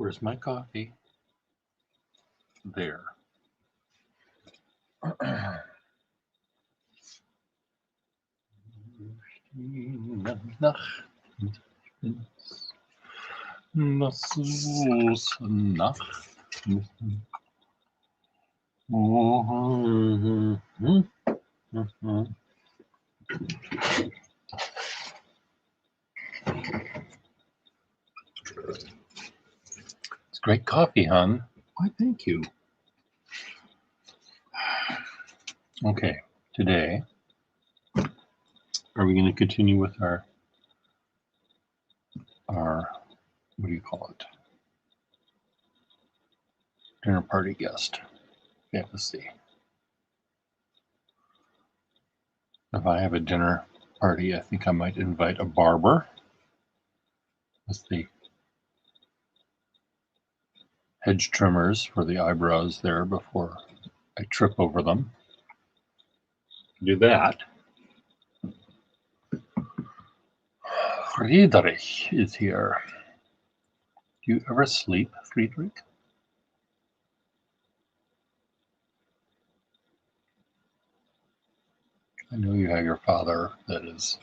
Where's my coffee? There. It's great coffee, hon. Why, thank you. Okay, today, are we going to continue with our, what do you call it? Dinner party guest fantasy. If I have a dinner party, I think I might invite a barber with the hedge trimmers for the eyebrows there before I trip over them. Do that. Friedrich is here. Do you ever sleep, Friedrich? I know you have your father that is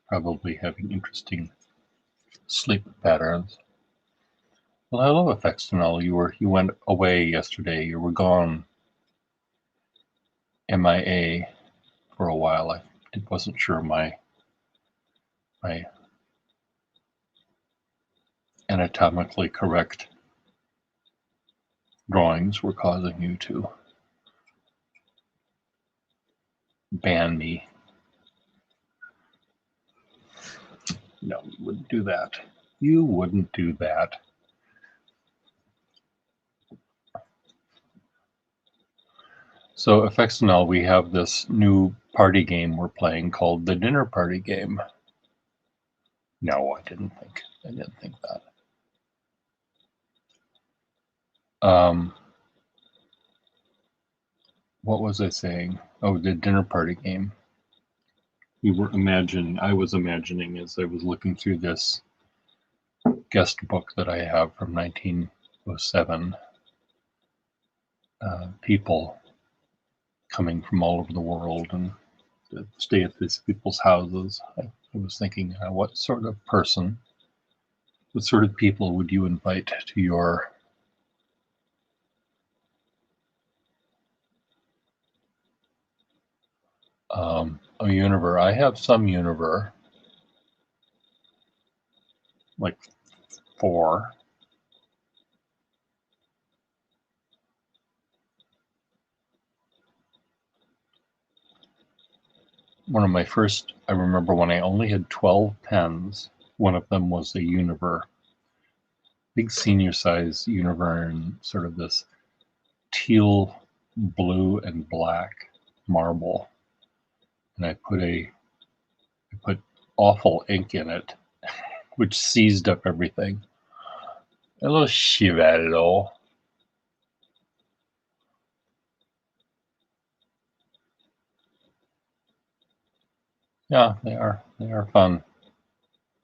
probably having interesting sleep patterns. Well, hello, Affectional. You went away yesterday. You were gone, MIA, for a while. I wasn't sure my anatomically correct drawings were causing you to ban me. No, you wouldn't do that. You wouldn't do that. So, Affectional, we have this new party game we're playing called the Dinner Party Game. No, I didn't think that. What was I saying? Oh, the dinner party game. I was imagining as I was looking through this guest book that I have from 1907, people coming from all over the world and stay at these people's houses. I was thinking, what sort of people would you invite to your Univer? I have some Univer, like 4. One of my first, I remember when I only had 12 pens, one of them was a Univer, big senior size Univer in sort of this teal, blue, and black marble. And I put awful ink in it, which seized up everything. A little chivallo. Yeah, they are fun,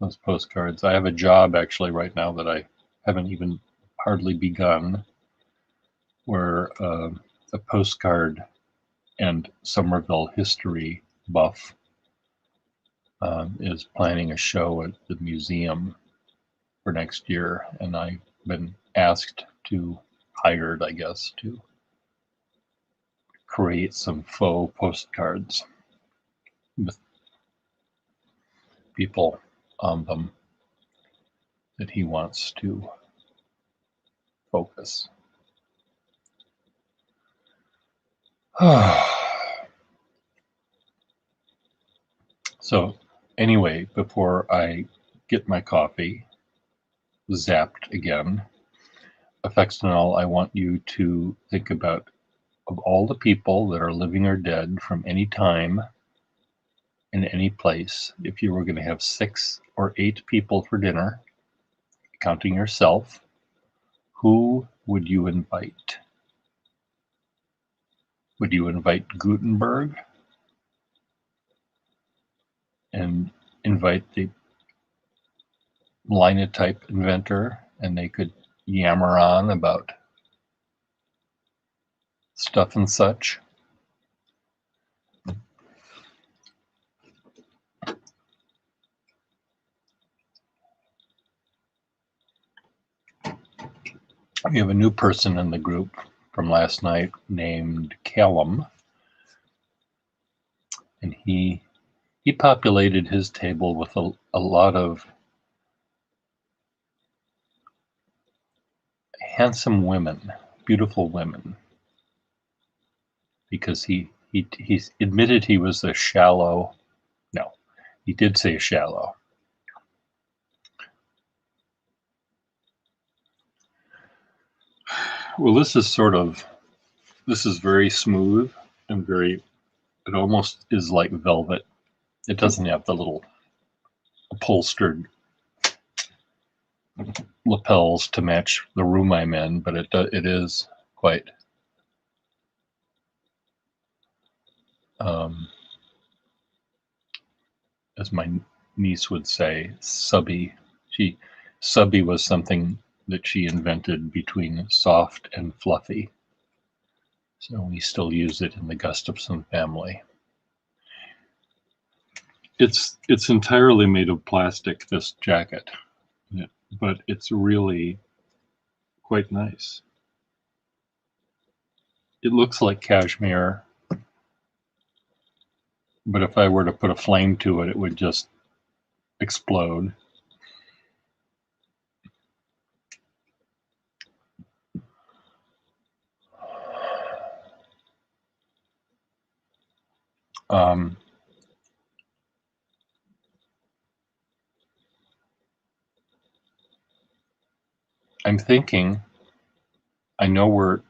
those postcards. I have a job actually right now that I haven't even hardly begun, where a postcard and Somerville history buff is planning a show at the museum for next year, and I've been hired, I guess, to create some faux postcards with people on them that he wants to focus. So anyway, before I get my coffee zapped again, Affectional, I want you to think about, of all the people that are living or dead from any time in any place, if you were going to have 6 or 8 people for dinner, counting yourself, who would you invite? Would you invite Gutenberg and invite the linotype inventor, and they could yammer on about stuff and such. We have a new person in the group from last night named Callum, and he populated his table with a lot of handsome women, beautiful women, because he admitted he was a shallow. No, he did say shallow. Well, this is very smooth and very, it almost is like velvet. It doesn't have the little upholstered lapels to match the room I'm in, but it is quite as my niece would say, subby. Subby was something that she invented between soft and fluffy. So we still use it in the Gustafson family. It's entirely made of plastic, this jacket, but it's really quite nice. It looks like cashmere, but if I were to put a flame to it, it would just explode. I'm thinking, I know where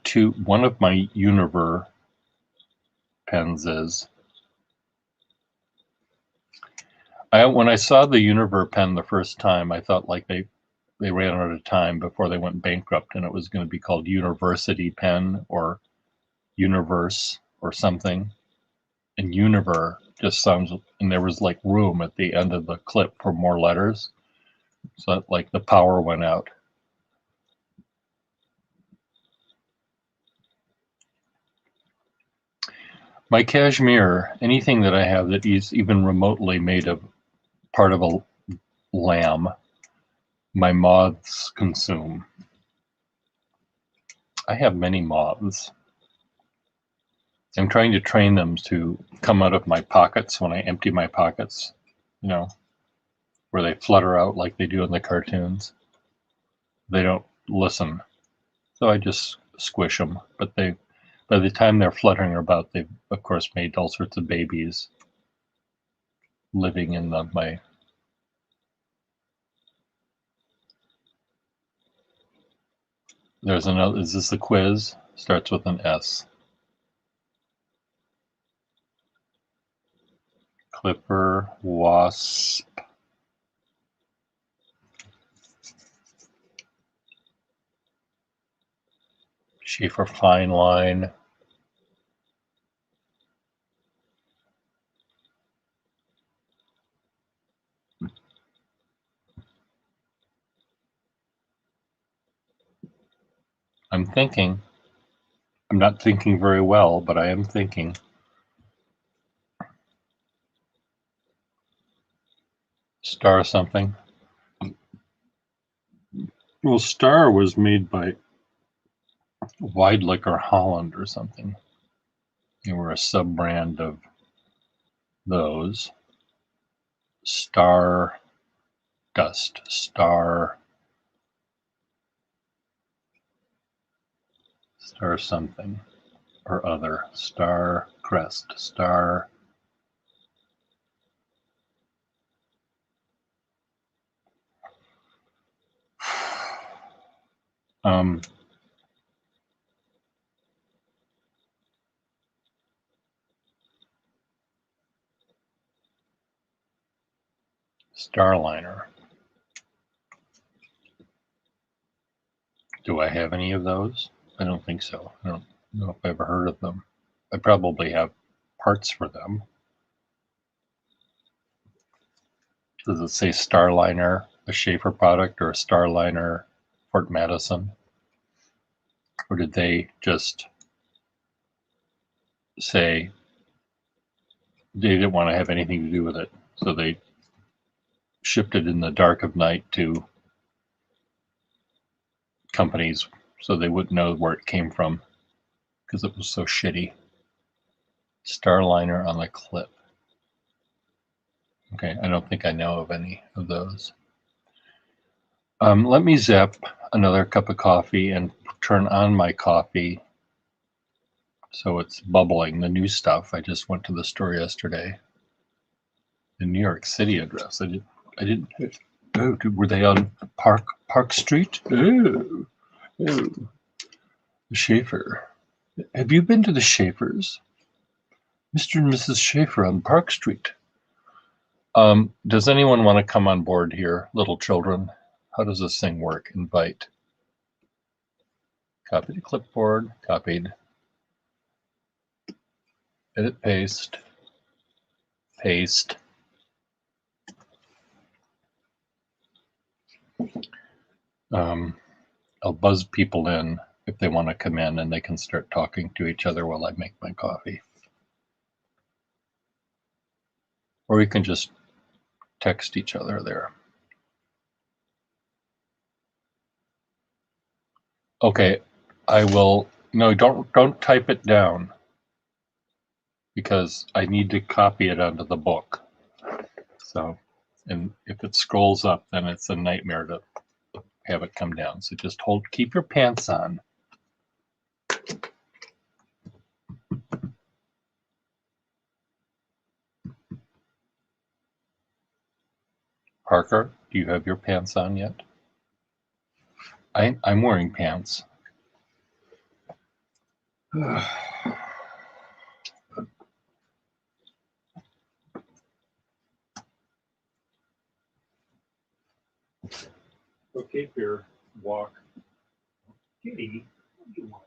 one of my Univer pens is. When I saw the Univer pen the first time, I thought like they ran out of time before they went bankrupt, and it was going to be called University Pen or Universe or something. And Univer just sounds, and there was like room at the end of the clip for more letters, so like the power went out. My cashmere, anything that I have that is even remotely made of part of a lamb, my moths consume. I have many moths. I'm trying to train them to come out of my pockets when I empty my pockets, where they flutter out like they do in the cartoons. They don't listen. So I just squish them. But by the time they're fluttering about, they've, of course, made all sorts of babies living in my. There's another, is this a quiz? Starts with an S. Clipper, wasp. Schaefer fine line. I'm thinking. I'm not thinking very well, but I am thinking. Star something. Well, Star was made by Weidlicher Holland or something. They were a sub-brand of those. Star Dust, Star something or other, Star Crest, Star. Starliner. Do I have any of those? I don't think so. I don't know if I've ever heard of them. I probably have parts for them. Does it say Starliner, a Schaefer product, or a Starliner Fort Madison? Or did they just say they didn't want to have anything to do with it, so they shipped it in the dark of night to companies so they wouldn't know where it came from because it was so shitty? Starliner on the clip. Okay, I don't think I know of any of those. Let me zap another cup of coffee and turn on my coffee so it's bubbling, the new stuff. I just went to the store yesterday. The New York City address. I didn't. Oh, were they on Park Street? Oh, the Schaefer. Have you been to the Schaefers? Mr. and Mrs. Schaefer on Park Street. Does anyone want to come on board here, little children? How does this thing work? Invite. Copy to clipboard. Copied. Edit, paste. Paste. I'll buzz people in if they want to come in, and they can start talking to each other while I make my coffee. Or we can just text each other there. Okay, I will. No, don't type it down because I need to copy it onto the book. So, and if it scrolls up, then it's a nightmare to have it come down. So just keep your pants on. Parker, do you have your pants on yet? I'm wearing pants. Okay, Bear, walk. Kitty, what do you want?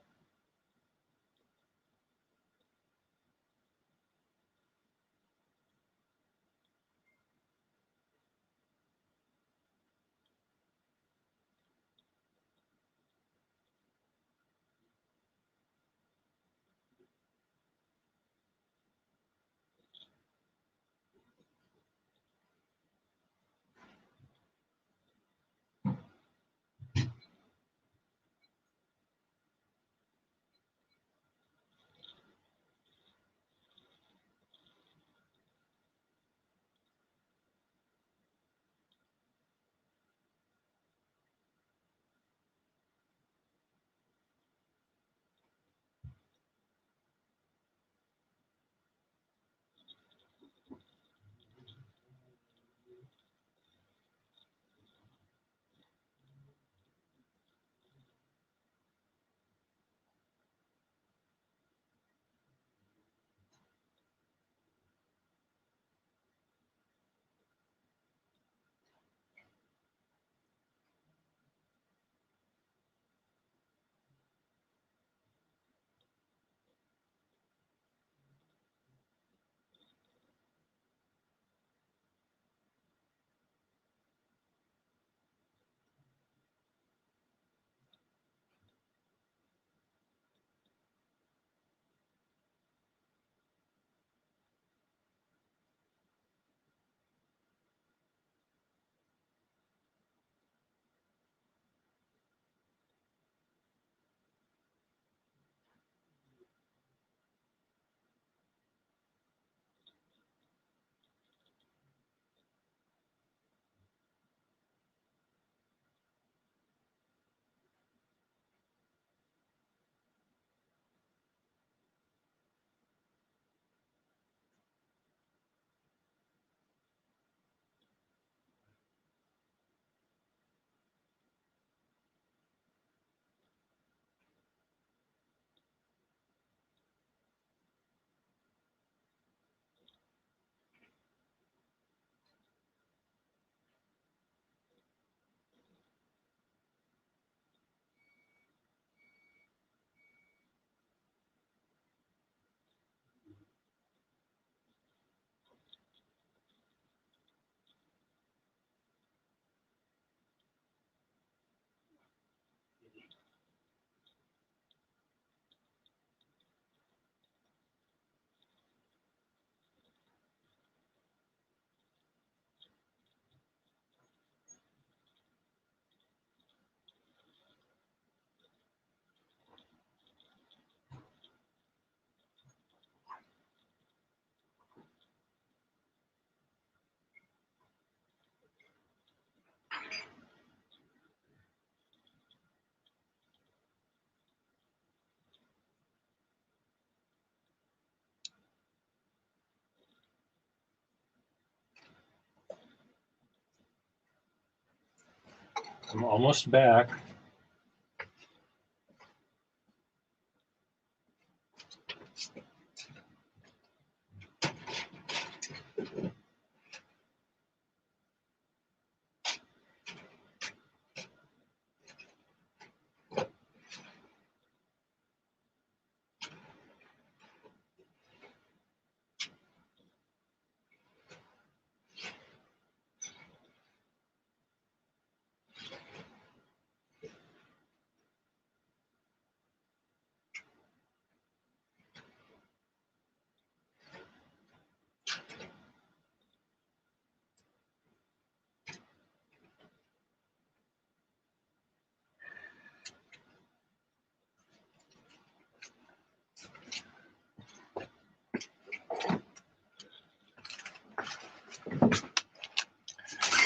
I'm almost back.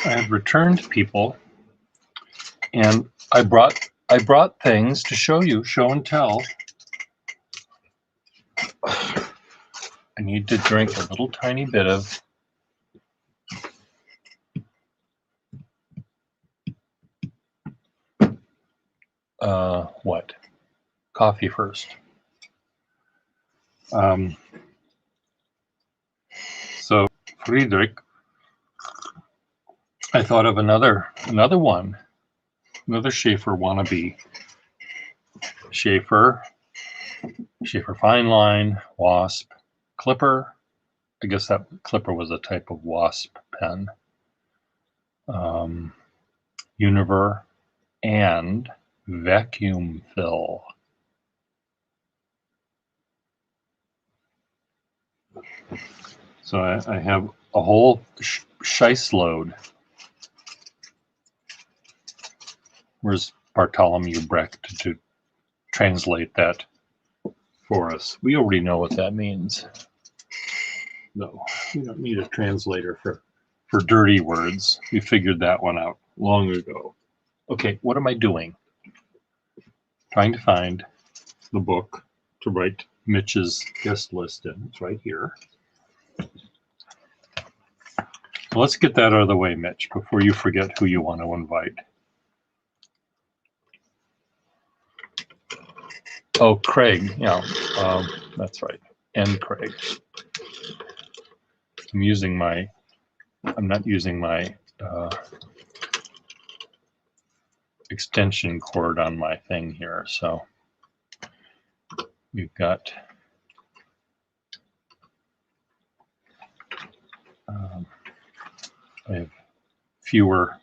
I have returned, people, and I brought things to show you, show and tell. I need to drink a little tiny bit of what? Coffee first. So Friedrich, I thought of another one, another Schaefer wannabe. Schaefer Fine Line, Wasp, Clipper. I guess that Clipper was a type of Wasp pen. Univer and Vacuum Fill. So I have a whole shice load. Where's Bartholomew Brecht to translate that for us? We already know what that means. No, we don't need a translator for dirty words. We figured that one out long ago. Okay, what am I doing? Trying to find the book to write Mitch's guest list in. It's right here. So let's get that out of the way, Mitch, before you forget who you want to invite. Oh, Craig. Yeah, that's right. And Craig. I'm not using my extension cord on my thing here, so we've got I have fewer.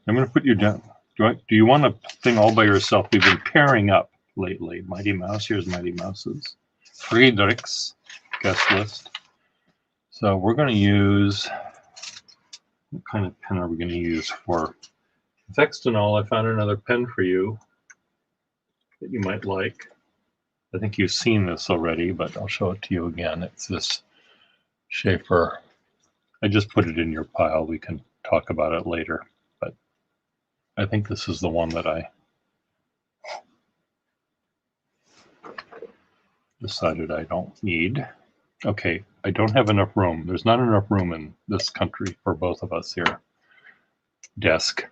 I'm going to put you down. Do you want a thing all by yourself? We've been pairing up lately. Mighty Mouse. Here's Mighty Mouse's. Friedrich's guest list. So we're going to use, what kind of pen are we going to use for Vextanol? I found another pen for you that you might like. I think you've seen this already, but I'll show it to you again. It's this Schaefer. I just put it in your pile. We can talk about it later, but I think this is the one that I decided I don't need. Okay, I don't have enough room. There's not enough room in this country for both of us here. Desk.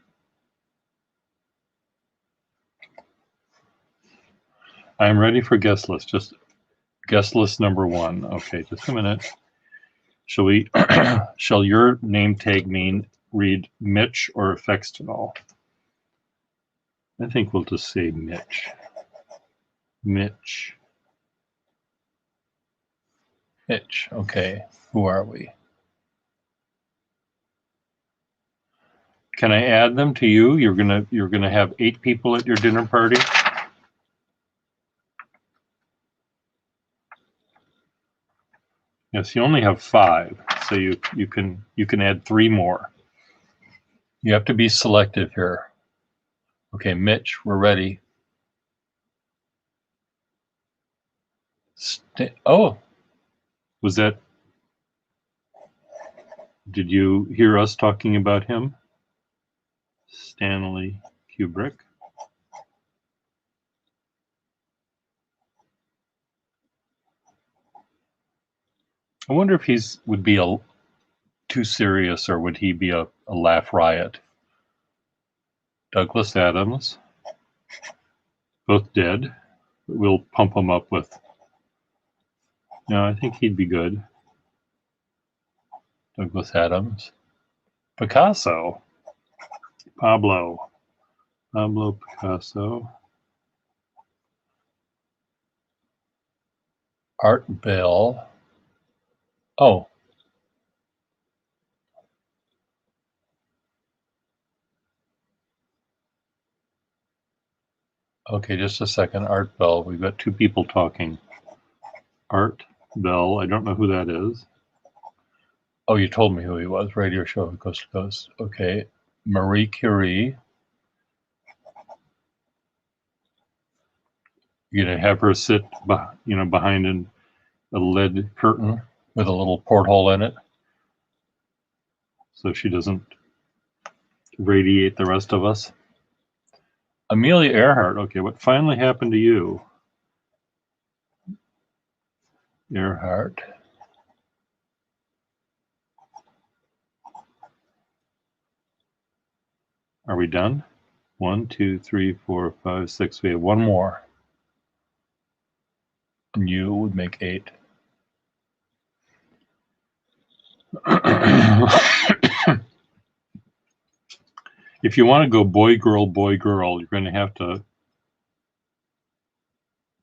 I'm ready for guest list. Just guest list number 1. Okay, just a minute. Shall we? Shall your name tag read Mitch or Vextanol? I think we'll just say Mitch. Mitch. Mitch. Okay. Who are we? Can I add them to you? You're gonna have 8 people at your dinner party. Yes, you only have 5, so you can add 3 more. You have to be selective here. Okay, Mitch, we're ready. Oh, was that? Did you hear us talking about him? Stanley Kubrick. I wonder if would be too serious, or would he be a laugh riot? Douglas Adams, both dead. We'll pump them up with. No, I think he'd be good. Douglas Adams, Picasso, Pablo Picasso, Art Bell. Oh. Okay, just a second. Art Bell. We've got two people talking. Art Bell. I don't know who that is. Oh, you told me who he was. Radio show Coast to Coast. Okay. Marie Curie. You're gonna have her sit, behind a lead curtain with a little porthole in it, so she doesn't radiate the rest of us. Amelia Earhart. Okay, what finally happened to you? Earhart. Are we done? 1, 2, 3, 4, 5, 6. We have one more. And you would make 8. If you want to go boy, girl, you're going to have to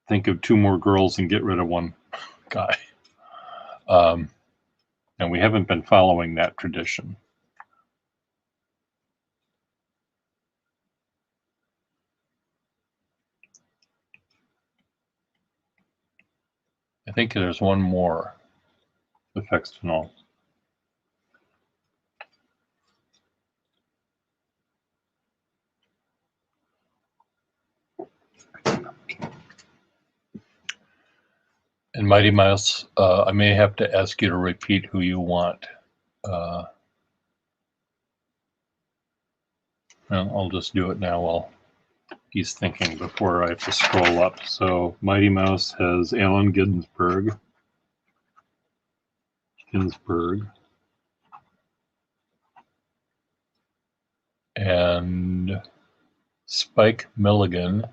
think of 2 more girls and get rid of one guy. And we haven't been following that tradition. I think there's one more with Hextanol. And Mighty Mouse, I may have to ask you to repeat who you want. I'll just do it now while he's thinking before I have to scroll up. So Mighty Mouse has Allen Ginsberg. And Spike Milligan.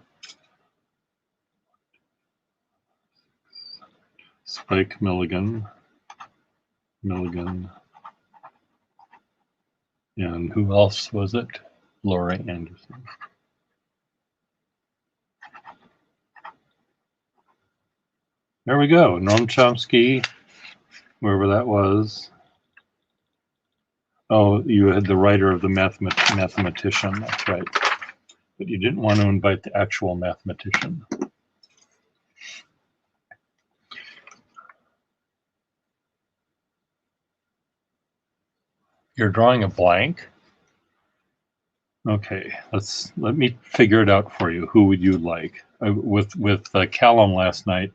And who else was it? Laurie Anderson. There we go. Noam Chomsky, wherever that was. Oh, you had the writer of the mathematician. That's right. But you didn't want to invite the actual mathematician. You're drawing a blank? Okay, let me figure it out for you. Who would you like? With Callum last night,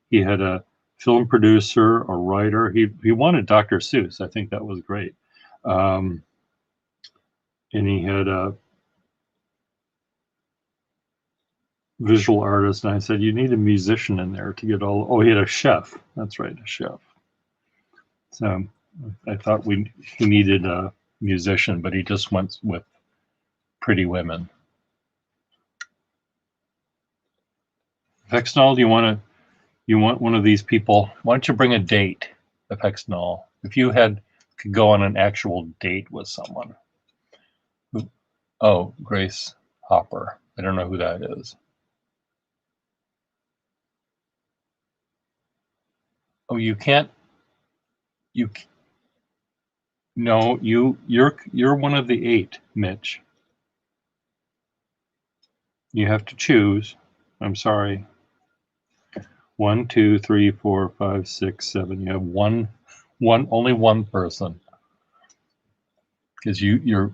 he had a film producer, a writer. He wanted Dr. Seuss. I think that was great. And he had a visual artist, and I said, you need a musician in there to get all. Oh, he had a chef. That's right, a chef. So I thought he needed a musician, but he just went with pretty women. Hextanol, you want one of these people? Why don't you bring a date of Hextanol? If you could go on an actual date with someone. Oh, Grace Hopper. I don't know who that is. Oh, you can't. No, you're one of the 8, Mitch. You have to choose. I'm sorry. 1, 2, 3, 4, 5, 6, 7. You have only one person. Because you're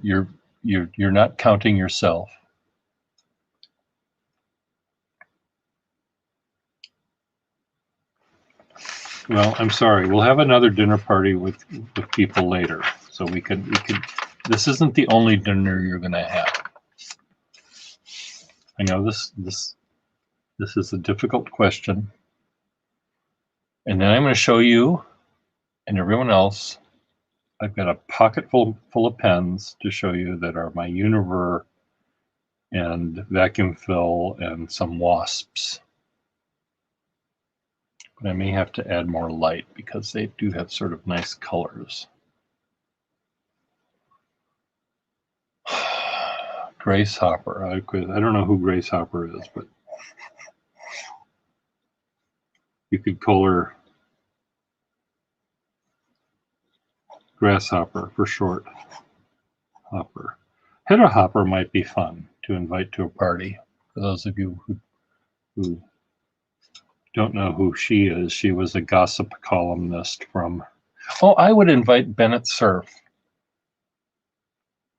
not counting yourself. Well, I'm sorry. We'll have another dinner party with people later, so we could. This isn't the only dinner you're going to have. I know this is a difficult question, and then I'm going to show you and everyone else. I've got a pocket full of pens to show you that are my Univer and vacuum fill and some wasps. But I may have to add more light because they do have sort of nice colors. Grace Hopper. I don't know who Grace Hopper is, but you could call her Grasshopper for short. Hopper. Hedda Hopper might be fun to invite to a party. For those of you who don't know who she is, she was a gossip columnist from... Oh, I would invite Bennett Cerf.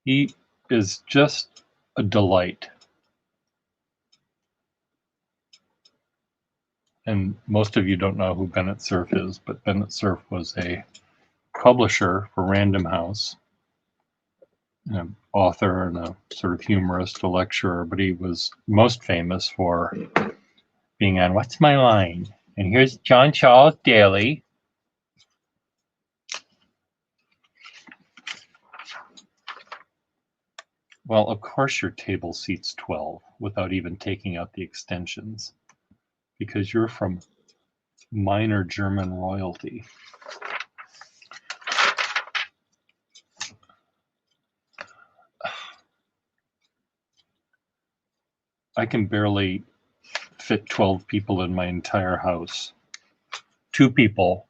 He is just a delight. And most of you don't know who Bennett Cerf is, but Bennett Cerf was a publisher for Random House, an author and a sort of humorist, a lecturer, but he was most famous for being on What's My Line? And here's John Charles Daly. Well, of course your table seats 12 without even taking out the extensions, because you're from minor German royalty. I can barely fit 12 people in my entire house. 2 people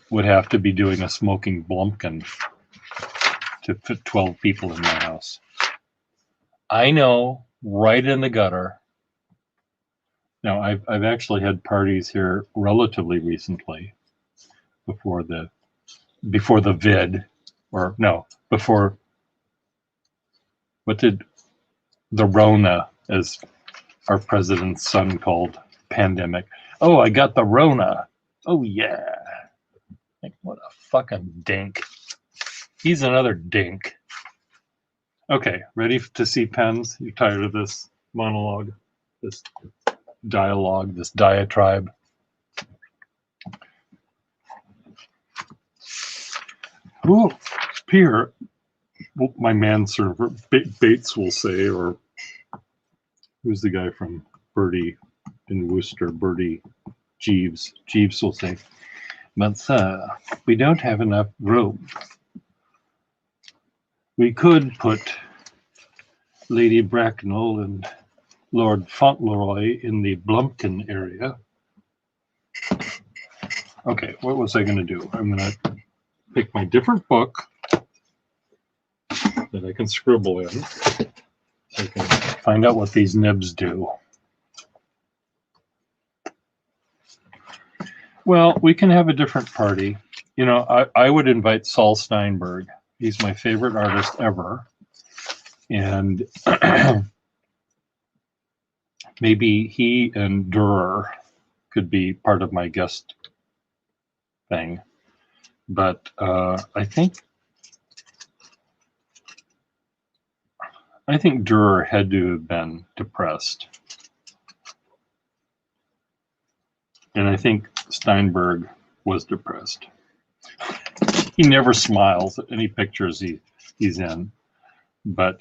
would have to be doing a smoking Blumpkin to fit 12 people in my house. I know, right in the gutter. Now, I've actually had parties here relatively recently, before the vid, or no, before, what did the Rona, as our president's son called pandemic. Oh, I got the Rona. Oh yeah. Like, what a fucking dink. He's another dink. Okay, ready to see pens? You tired of this monologue, this dialogue, this diatribe? Ooh, Pierre, my manservant, Bates will say, or who's the guy from Bertie in Worcester, Bertie Jeeves. Jeeves will say, but sir, we don't have enough room. We could put Lady Bracknell and Lord Fauntleroy in the Blumpkin area. Okay, what was I going to do? I'm going to pick my different book that I can scribble in so I can find out what these nibs do. Well, we can have a different party. You know, I would invite Saul Steinberg. He's my favorite artist ever. And maybe he and Dürer could be part of my guest thing. But I think Dürer had to have been depressed. And I think Steinberg was depressed. He never smiles at any pictures he's in. But,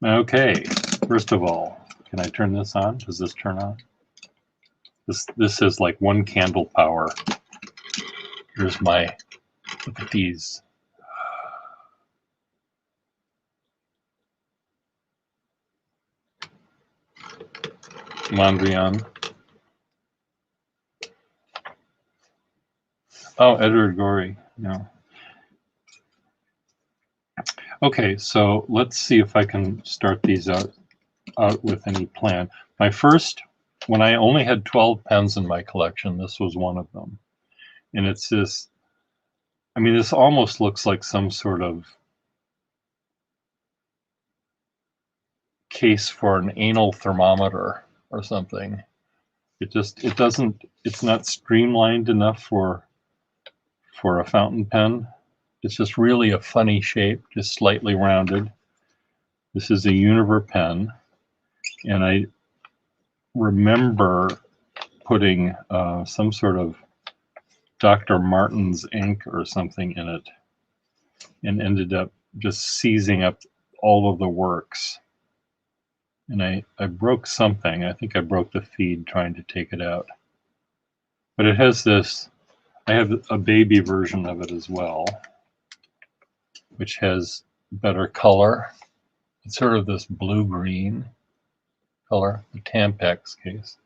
okay, first of all, can I turn this on? Does this turn on? This is like 1 candle power. Here's my, look at these. Mondrian. Oh, Edward Gorey, no. Okay, so let's see if I can start these out with any plan. My first, when I only had 12 pens in my collection, this was one of them. And it's this, I mean, this almost looks like some sort of case for an anal thermometer or something. It's not streamlined enough for a fountain pen. It's just really a funny shape, just slightly rounded. This is a Univer pen, and I remember putting some sort of Dr. Martin's ink or something in it, and ended up just seizing up all of the works. And I broke something. I think I broke the feed trying to take it out. But it has this, I have a baby version of it as well, which has better color. It's sort of this blue-green color, the Tampax case.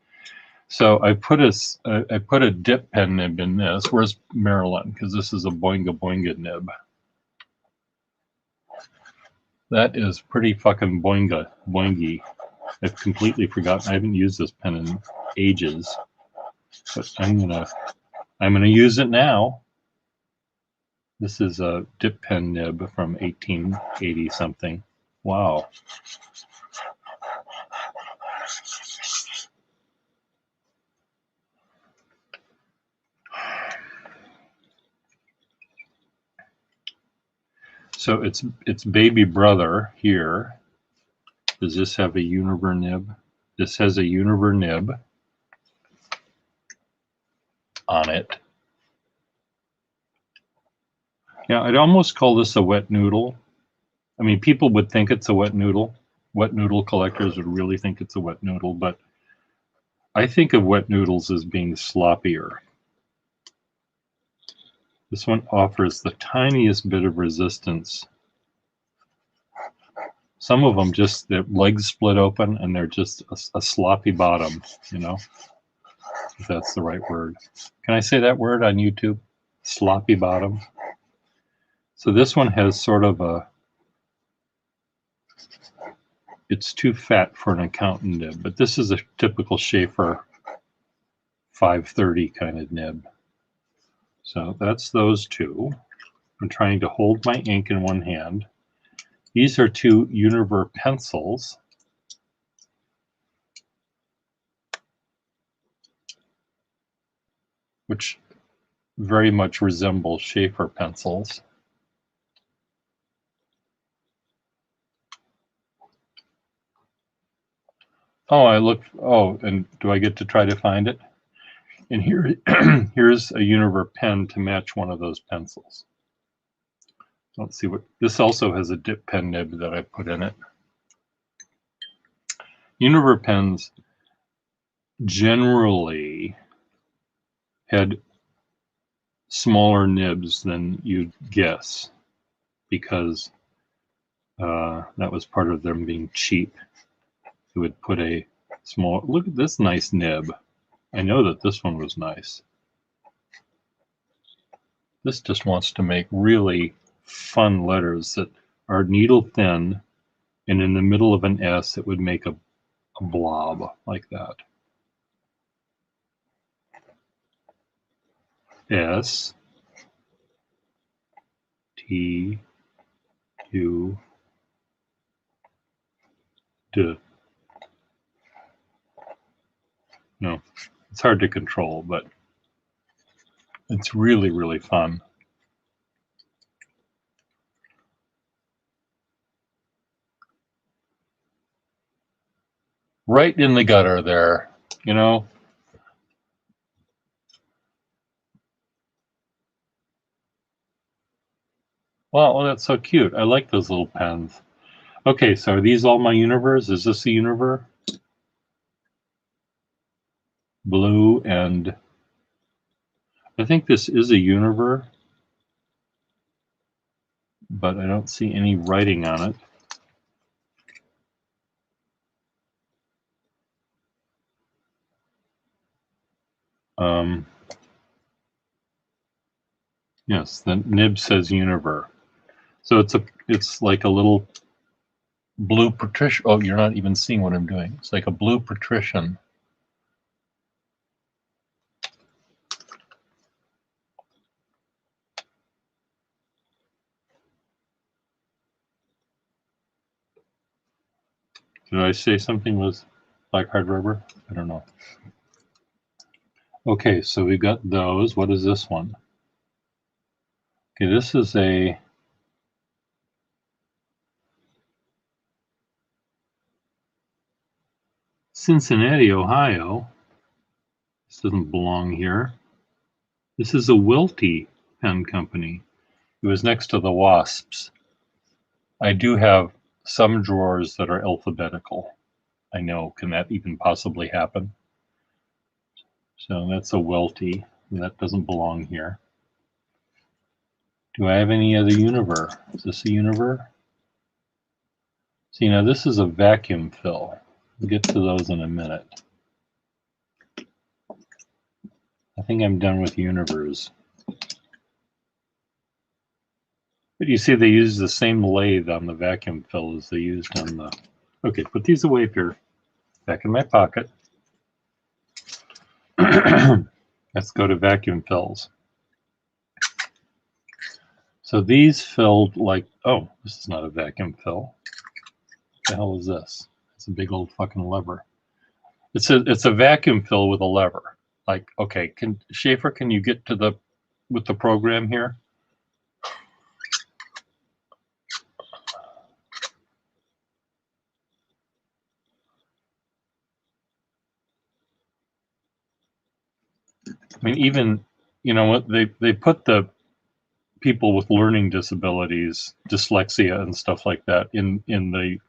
So I put a dip pen nib in this. Where's Marilyn? Because this is a Boinga Boinga nib. That is pretty fucking boingy. I've completely forgotten. I haven't used this pen in ages, but I'm gonna use it now. This is a dip pen nib from 1880 something. Wow. So it's baby brother here. Does this have a Univer nib? This has a Univer nib on it. Yeah, I'd almost call this a wet noodle. I mean, people would think it's a wet noodle. Wet noodle collectors would really think it's a wet noodle, but I think of wet noodles as being sloppier. This one offers the tiniest bit of resistance. Some of them just, their legs split open and they're just a sloppy bottom, you know, if that's the right word. Can I say that word on YouTube? Sloppy bottom. So this one has sort of a, it's too fat for an accountant nib, but this is a typical Schaefer 530 kind of nib. So that's those two. I'm trying to hold my ink in one hand. These are two Univer pencils. Which very much resemble Schaefer pencils. Oh, and do I get to try to find it? And here, here's a Univer pen to match one of those pencils. Let's see what, this also has a dip pen nib that I put in it. Univer pens generally had smaller nibs than you'd guess because that was part of them being cheap. You would put a small, look at this nice nib. I know that this one was nice. This just wants to make really fun letters that are needle thin, and in the middle of an S it would make a blob like that. S T U D. No, it's hard to control, but it's really, really fun. Right in the gutter there, you know. Wow, that's so cute. I like those little pens. Okay, so are these all my Univers? Is this a Univer? Blue, and I think this is a Univer, but I don't see any writing on it. Yes, the nib says Univer. So it's like a little blue patrician. Oh, you're not even seeing what I'm doing. It's like a blue patrician. Did I say something was like hard rubber? I don't know. Okay, so we got those. What is this one? Okay, this is a Cincinnati, Ohio. This doesn't belong here. This is a Wilty pen company. It was next to the Wasps. I do have some drawers that are alphabetical. I know, can that even possibly happen? So that's a Welty. That doesn't belong here. Do I have any other Univer? Is this a Univer? See, now this is a vacuum fill. We'll get to those in a minute. I think I'm done with Univers. But you see they use the same lathe on the vacuum fill as they used on the... Okay, put these away here. Back in my pocket. Let's go to vacuum fills. So these filled like... Oh, this is not a vacuum fill. What the hell is this? It's a big old fucking lever. It's a vacuum fill with a lever. Like, okay, Schaefer, can you get to with the program here? I mean, even, you know what, they put the people with learning disabilities, dyslexia and stuff like that in the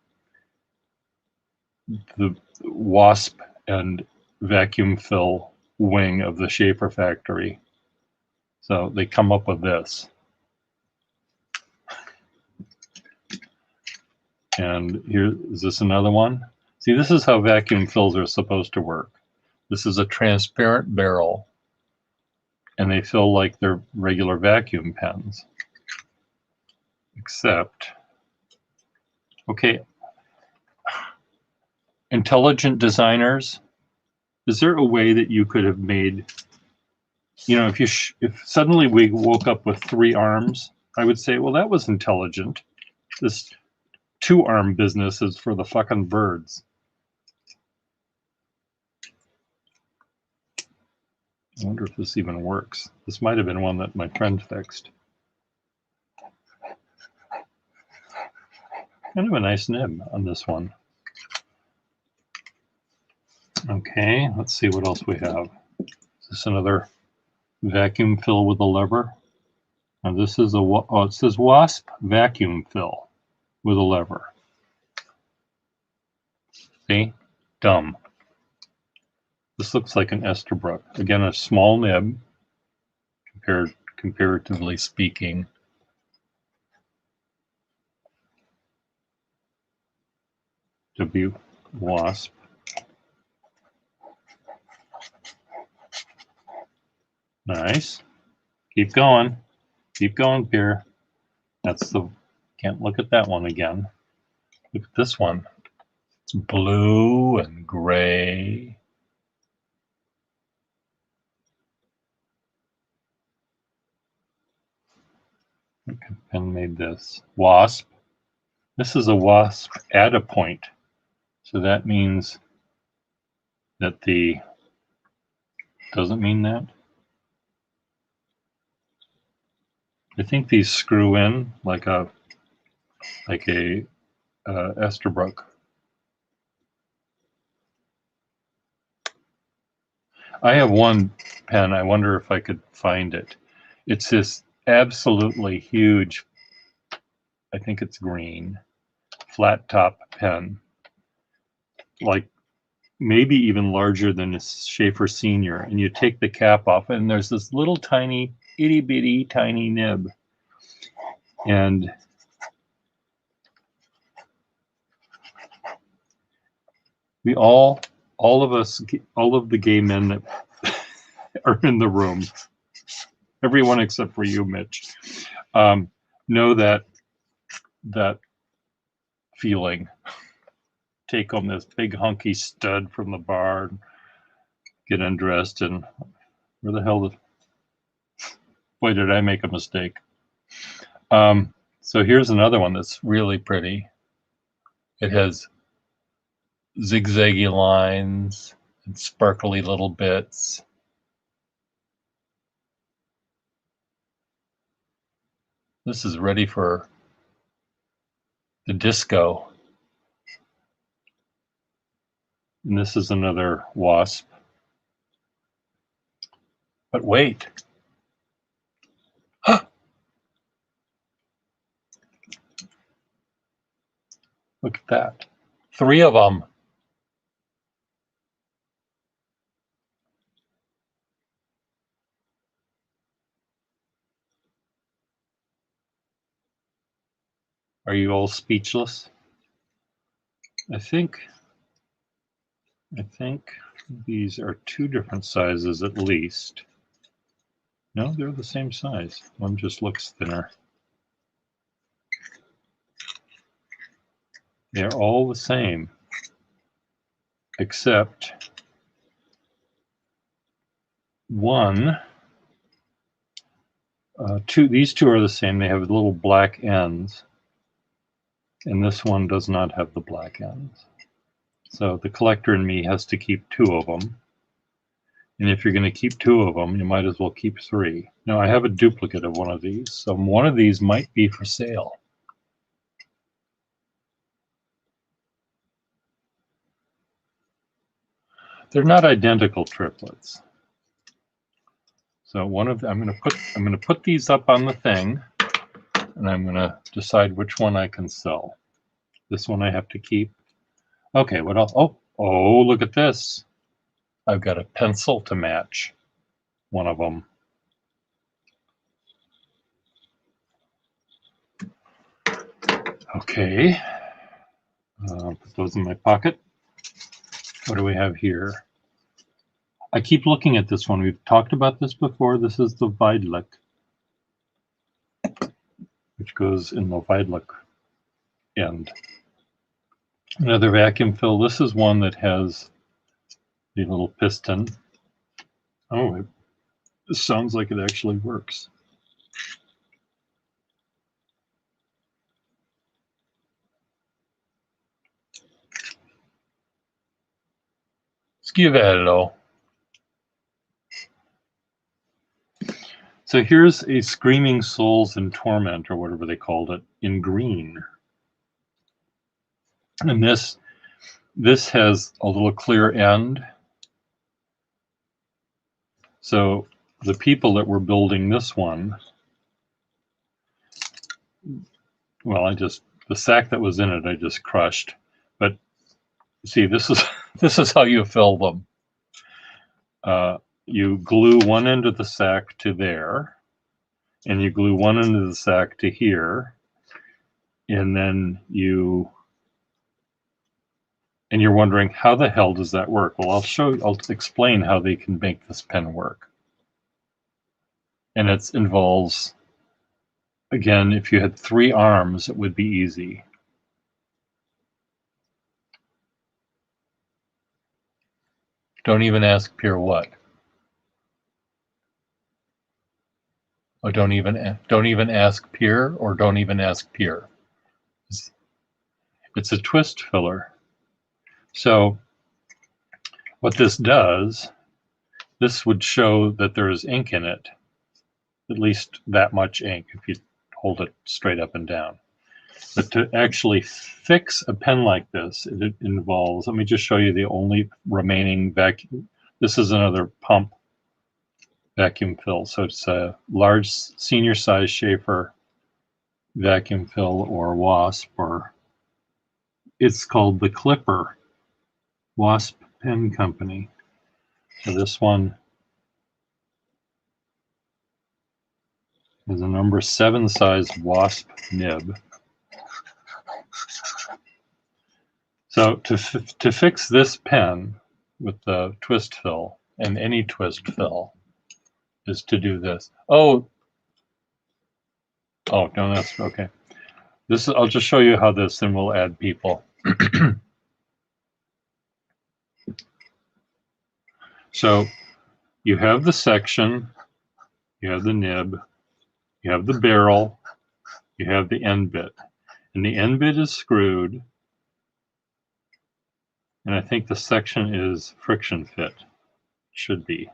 WASP and vacuum fill wing of the Schaefer factory. So they come up with this. And here, is this another one? See, this is how vacuum fills are supposed to work. This is a transparent barrel, and they fill like they're regular vacuum pens. Except, okay, intelligent designers, is there a way that you could have made, you know, if suddenly we woke up with 3 arms, I would say, well, that was intelligent. This 2-arm business is for the fucking birds. I wonder if this even works. This might have been one that my friend fixed. Kind of a nice nib on this one. Okay, let's see what else we have. Is this another vacuum fill with a lever? Now this is it says WASP vacuum fill with a lever. See? Dumb. This looks like an Esterbrook. Again, a small nib, comparatively speaking. WASP. Nice. Keep going. Keep going, Pierre. Can't look at that one again. Look at this one. It's blue and gray. Pen made this. WASP. This is a WASP at a point. So that means that doesn't mean that. I think these screw in like a Esterbrook. I have one pen. I wonder if I could find it. It's this absolutely huge, I think it's green, flat top pen. Like maybe even larger than a Schaefer Senior. And you take the cap off and there's this little tiny, itty bitty tiny nib. And we all of the gay men that are in the room, everyone except for you, Mitch, know that feeling. Take home this big hunky stud from the bar, and get undressed, and where the hell boy, did I make a mistake. So here's another one that's really pretty. It has zigzaggy lines and sparkly little bits. This is ready for the disco. And this is another WASP. But wait. Look at that. 3 of them. Are you all speechless? I think these are 2 different sizes at least. No, they're the same size. One just looks thinner. They're all the same, except one, these 2 are the same. They have little black ends, and this one does not have the black ends. So the collector in me has to keep 2 of them. And if you're going to keep 2 of them, you might as well keep 3. Now I have a duplicate of one of these, so one of these might be for sale. They're not identical triplets. So one of them, I'm going to put these up on the thing, and I'm going to decide which one I can sell. This one I have to keep. Okay, what else? Oh, look at this. I've got a pencil to match one of them. Okay, put those in my pocket. What do we have here? I keep looking at this one. We've talked about this before. This is the Weidlich, which goes in the Weidlich end. Another vacuum fill. This is one that has the little piston. Oh, it sounds like it actually works. Schiavello. So here's a Screaming Souls in Torment, or whatever they called it, in green. And this has a little clear end. So the people that were building this one, well, the sack that was in it, I just crushed. But see, this is how you fill them. You glue one end of the sack to there, and you glue one end of the sack to here, and then you're wondering, how the hell does that work? Well, I'll explain how they can make this pen work. And it involves, again, if you had 3 arms, it would be easy. Don't even ask Pierre what. Or don't even ask Pierre, or don't even ask Pierre. It's a twist filler. So what this does, this would show that there is ink in it, at least that much ink if you hold it straight up and down. But to actually fix a pen like this, it involves, let me just show you the only remaining vacuum. This is another pump vacuum fill. So it's a large senior size Schaefer vacuum fill, or Wasp, or it's called the Clipper Wasp Pen Company. So this one is a number 7 size Wasp nib. So to fix this pen with the twist fill, and any twist fill, is to do this. Oh no, that's okay. I'll just show you how this, and we'll add people. So you have the section, you have the nib, you have the barrel, you have the end bit, and the end bit is screwed, and I think the section is friction fit. Should be,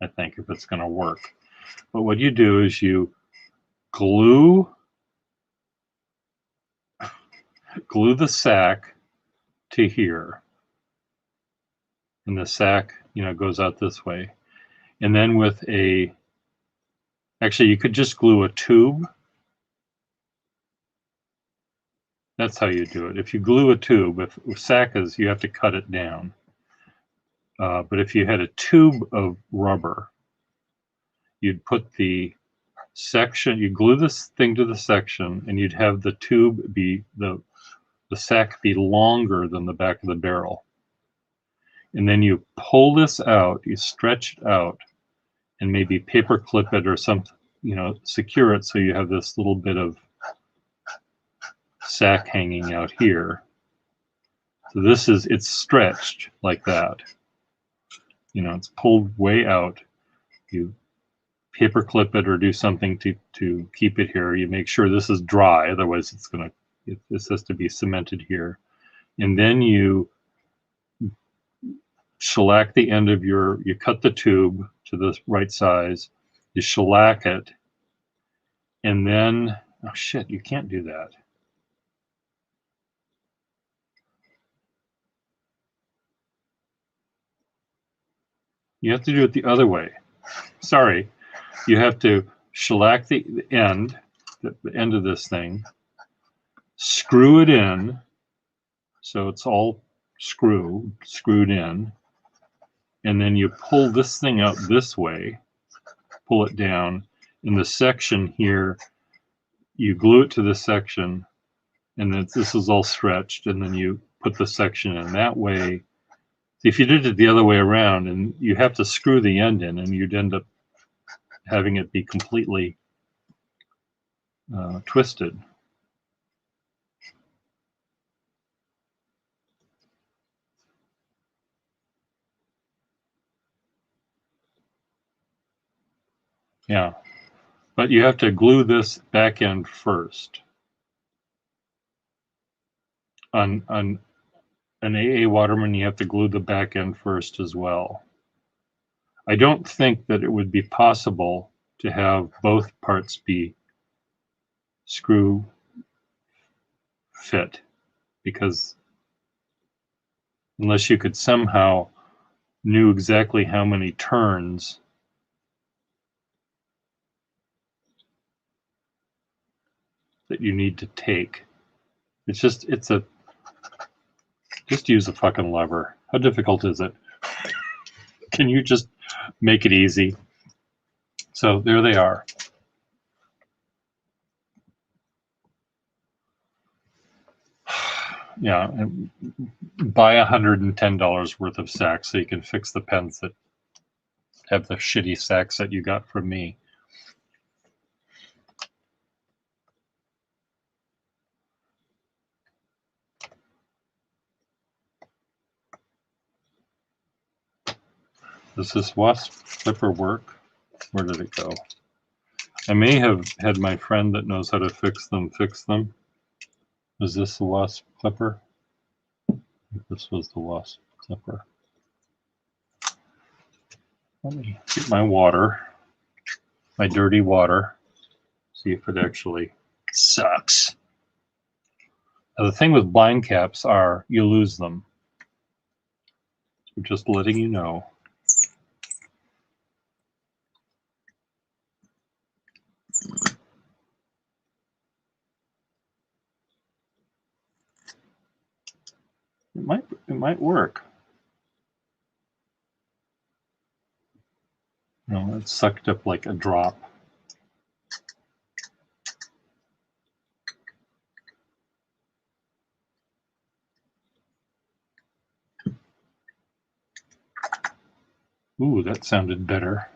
I think, if it's going to work. But what you do is you glue the sack to here, and the sack, goes out this way, and then with actually you could just glue a tube That's how you do it. If you glue a tube, with Sakkas, you have to cut it down. But if you had a tube of rubber, you'd put the section, you glue this thing to the section, and you'd have the tube be, the sack be longer than the back of the barrel. And then you pull this out, you stretch it out, and maybe paper clip it or something, secure it so you have this little bit of sack hanging out here. So it's stretched like that. It's pulled way out. You paper clip it or do something to keep it here. You make sure this is dry, otherwise this has to be cemented here. And then you shellac the end of you cut the tube to the right size, you shellac it, and then, oh shit, you can't do that. You have to do it the other way. Sorry. You have to shellac the end of this thing, screw it in, so it's all screwed in, and then you pull this thing out this way, pull it down. In the section here, you glue it to the section, and then this is all stretched, and then you put the section in that way. If you did it the other way around, and you have to screw the end in, and you'd end up having it be completely twisted. Yeah, but you have to glue this back end first. On an AA Waterman, you have to glue the back end first as well. I don't think that it would be possible to have both parts be screw fit, because unless you could somehow knew exactly how many turns that you need to take. Just use a fucking lever. How difficult is it? Can you just make it easy? So there they are. Yeah, and buy $110 worth of sacks so you can fix the pens that have the shitty sacks that you got from me. Does this wasp clipper work? Where did it go? I may have had my friend that knows how to fix them. Is this the wasp clipper? I think this was the wasp clipper. Let me get my water, my dirty water, see if it actually sucks. Now, the thing with blind caps are you lose them. So just letting you know. It might work. No, it's sucked up like a drop. Ooh, that sounded better.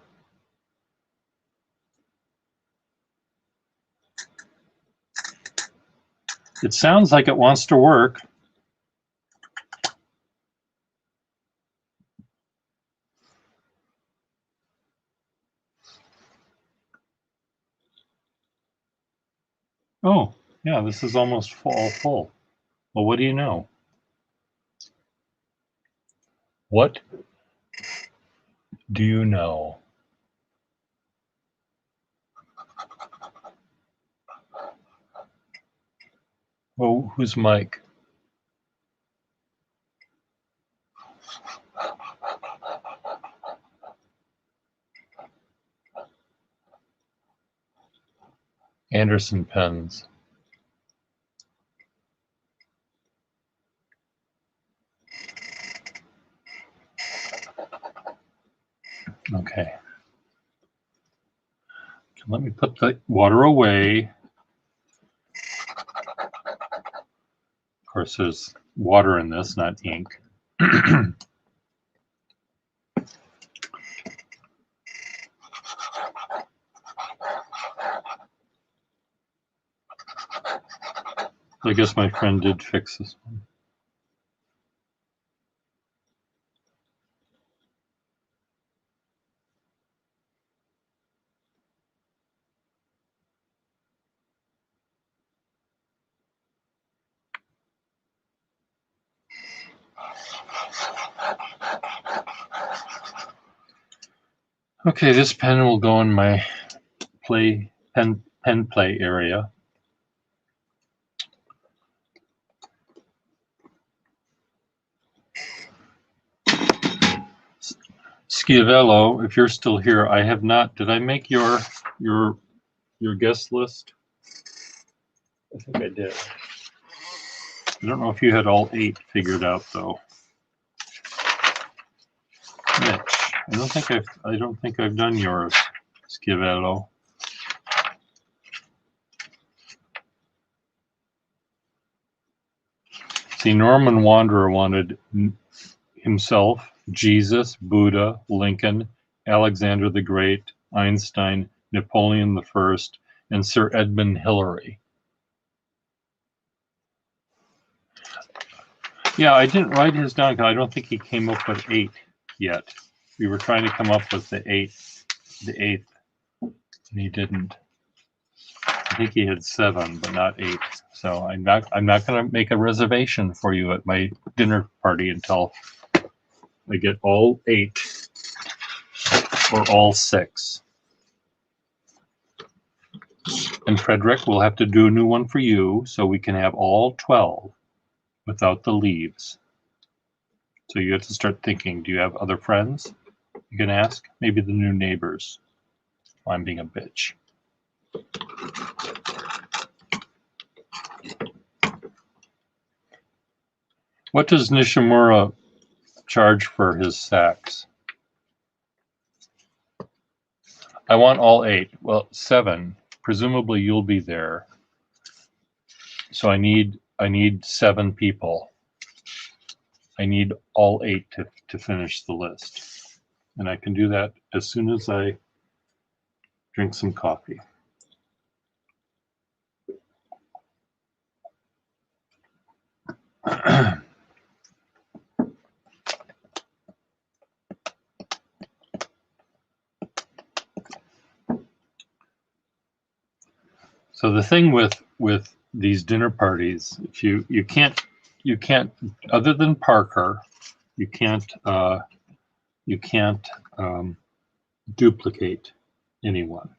It sounds like it wants to work. Oh, yeah, this is almost all full. Well, what do you know? What do you know? Oh, who's Mike? Anderson pens. Okay. Let me put the water away. Of course, there's water in this, not ink. I guess my friend did fix this one. Okay, this pen will go in my pen play area. Schiavello, if you're still here, I have not. Did I make your guest list? I think I did. I don't know if you had all 8 figured out though. Mitch, I don't think I've done yours, Schiavello. See, Norman Wanderer wanted himself, Jesus, Buddha, Lincoln, Alexander the Great, Einstein, Napoleon I, and Sir Edmund Hillary. Yeah, I didn't write his down because I don't think he came up with 8 yet. We were trying to come up with the eighth, and he didn't. I think he had 7, but not 8. So I'm not going to make a reservation for you at my dinner party until I get all 8 or all 6. And Frederick, we'll have to do a new one for you so we can have all 12 without the leaves. So you have to start thinking, do you have other friends you can ask? Maybe the new neighbors. I'm being a bitch. What does Nishimura charge for his sacks? I want all 8. Well, 7. Presumably you'll be there. So I need 7 people. I need all 8 to finish the list. And I can do that as soon as I drink some coffee. So the thing with these dinner parties, if you can't other than Parker, you can't duplicate anyone.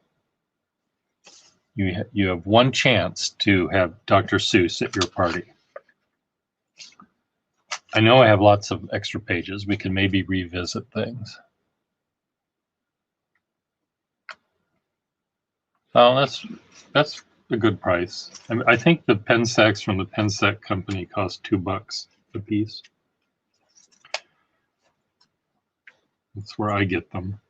You have one chance to have Dr. Seuss at your party. I know I have lots of extra pages. We can maybe revisit things. Oh, that's a good price. I think the pen sacks from the Pensac company cost $2 a piece. That's where I get them.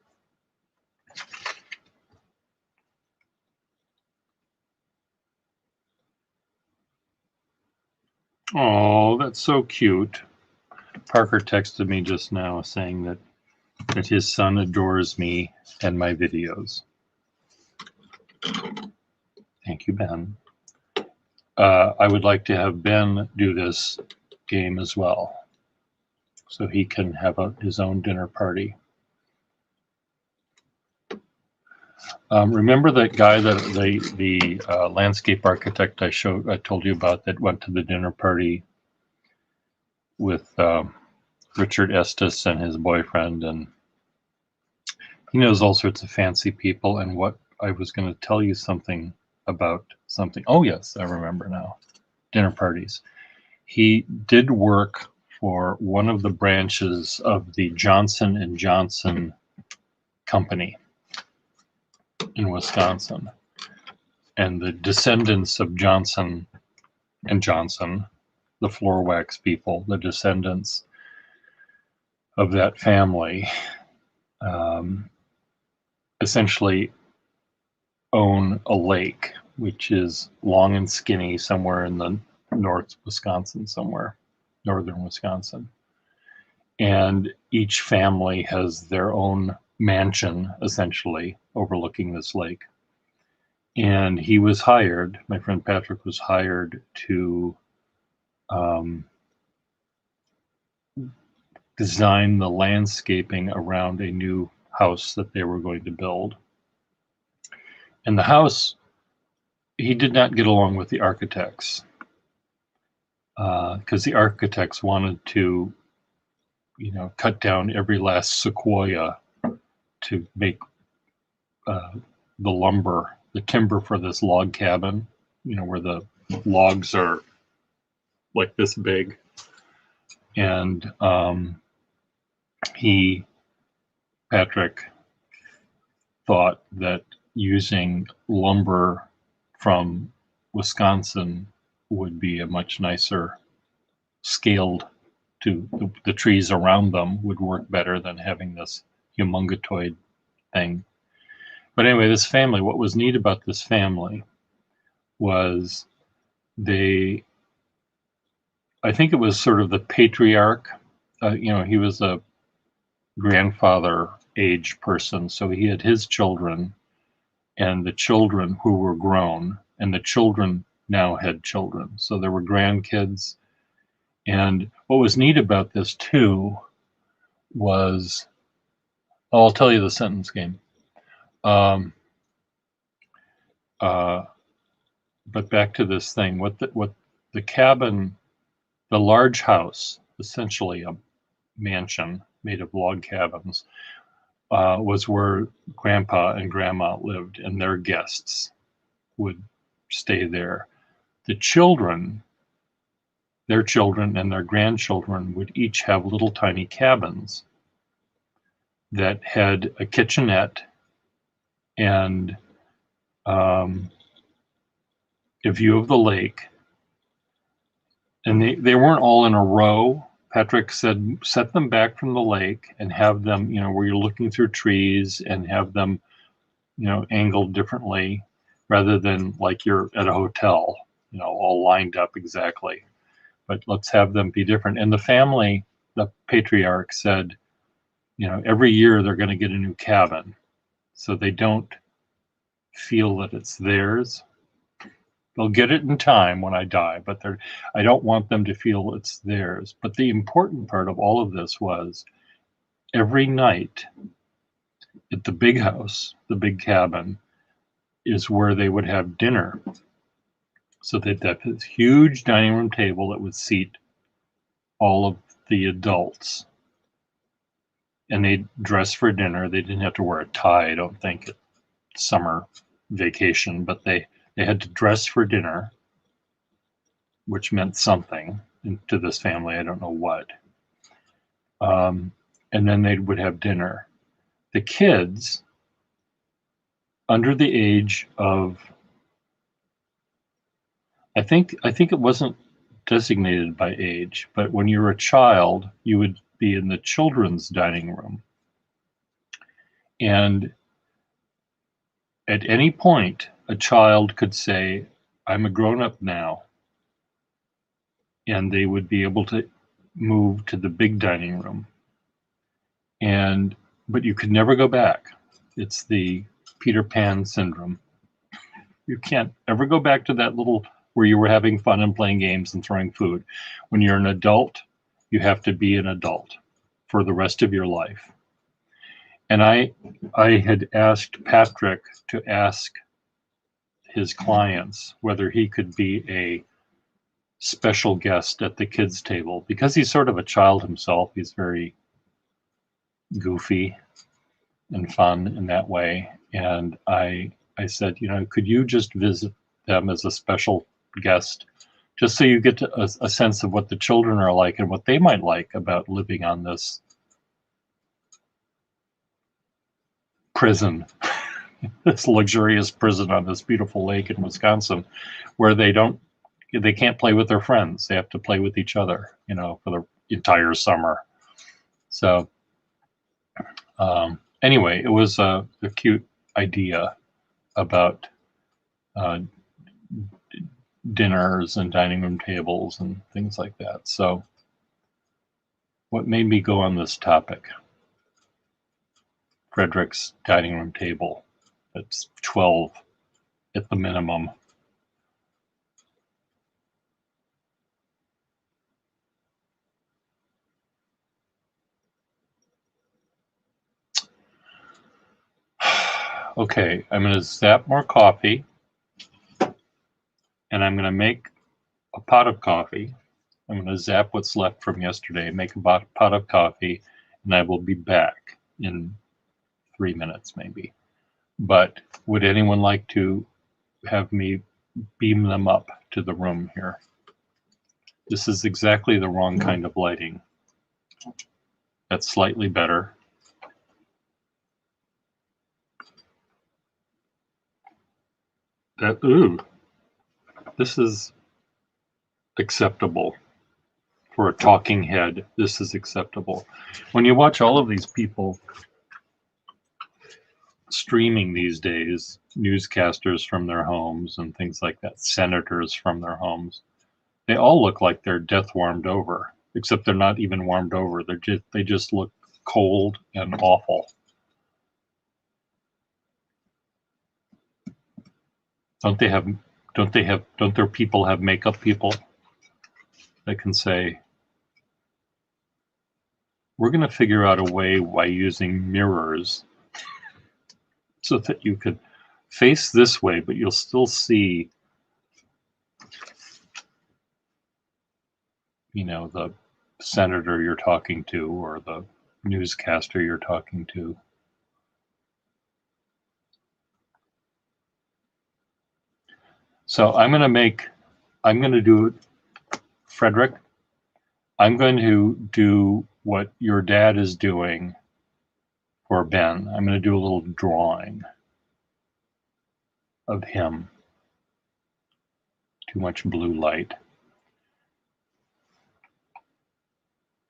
Oh, that's so cute. Parker texted me just now saying that his son adores me and my videos. Thank you, Ben. I would like to have Ben do this game as well, so he can have his own dinner party. Remember that guy, the landscape architect I told you about, that went to the dinner party with Richard Estes and his boyfriend, and he knows all sorts of fancy people. And what I was going to tell you something about something. Oh yes, I remember now. Dinner parties. He did work for one of the branches of the Johnson & Johnson company in Wisconsin. And the descendants of Johnson & Johnson, the floor wax people, the descendants of that family, essentially own a lake, which is long and skinny somewhere in the northern Wisconsin. And each family has their own mansion, essentially, overlooking this lake. And he was hired, my friend Patrick was hired to design the landscaping around a new house that they were going to build. And the house, he did not get along with the architects, because the architects wanted to, cut down every last sequoia to make the timber for this log cabin, where the logs are like this big. And Patrick, thought that using lumber from Wisconsin would be a much nicer scaled to the trees around them, would work better than having this humongatoid thing. But anyway, this family, what was neat about this family was I think it was sort of the patriarch, he was a grandfather age person, so he had his children and the children who were grown, and the children now had children, so there were grandkids. And what was neat about this too was, I'll tell you the sentence game. But back to this thing, what the cabin, the large house, essentially a mansion made of log cabins, was where Grandpa and Grandma lived, and their guests would stay there. The children, their children and their grandchildren would each have little tiny cabins that had a kitchenette and a view of the lake. And they weren't all in a row. Patrick said, set them back from the lake and have them, where you're looking through trees, and have them, angled differently, rather than like you're at a hotel, all lined up exactly. But let's have them be different. And the family, the patriarch said, every year they're going to get a new cabin, so they don't feel that it's theirs. They'll get it in time when I die, but I don't want them to feel it's theirs. But the important part of all of this was, every night at the big house, the big cabin, is where they would have dinner. So they'd have this huge dining room table that would seat all of the adults. And they'd dress for dinner. They didn't have to wear a tie, I don't think, at summer vacation, but they had to dress for dinner, which meant something to this family. I don't know what. And then they would have dinner. The kids, under the age of, I think it wasn't designated by age, but when you were a child, you would be in the children's dining room. And at any point, a child could say, I'm a grown-up now. And they would be able to move to the big dining room. But you could never go back. It's the Peter Pan syndrome. You can't ever go back to that little where you were having fun and playing games and throwing food. When you're an adult, you have to be an adult for the rest of your life. And I had asked Patrick to ask his clients whether he could be a special guest at the kids' table, because he's sort of a child himself. He's very goofy and fun in that way. And I said, could you just visit them as a special guest, just so you get a sense of what the children are like and what they might like about living on this prison, this luxurious prison on this beautiful lake in Wisconsin, where they can't play with their friends. They have to play with each other, for the entire summer. So Anyway, it was a cute idea about dinners and dining room tables and things like that. So what made me go on this topic? Frederick's dining room table. That's 12 at the minimum. Okay, I'm going to zap more coffee, and I'm going to make a pot of coffee. I'm going to zap what's left from yesterday, make a pot of coffee, and I will be back in 3 minutes maybe. But would anyone like to have me beam them up to the room here? This is exactly the wrong kind of lighting. That's slightly better. This is acceptable. For a talking head, this is acceptable. When you watch all of these people streaming these days, newscasters from their homes and things like that, senators from their homes, they all look like they're death warmed over, except they're not even warmed over. They just look cold and awful. Don't their people have makeup people that can say, we're going to figure out a way by using mirrors so that you could face this way, but you'll still see, the senator you're talking to or the newscaster you're talking to. So I'm going to do, Frederick, I'm going to do what your dad is doing for Ben. I'm going to do a little drawing of him. Too much blue light.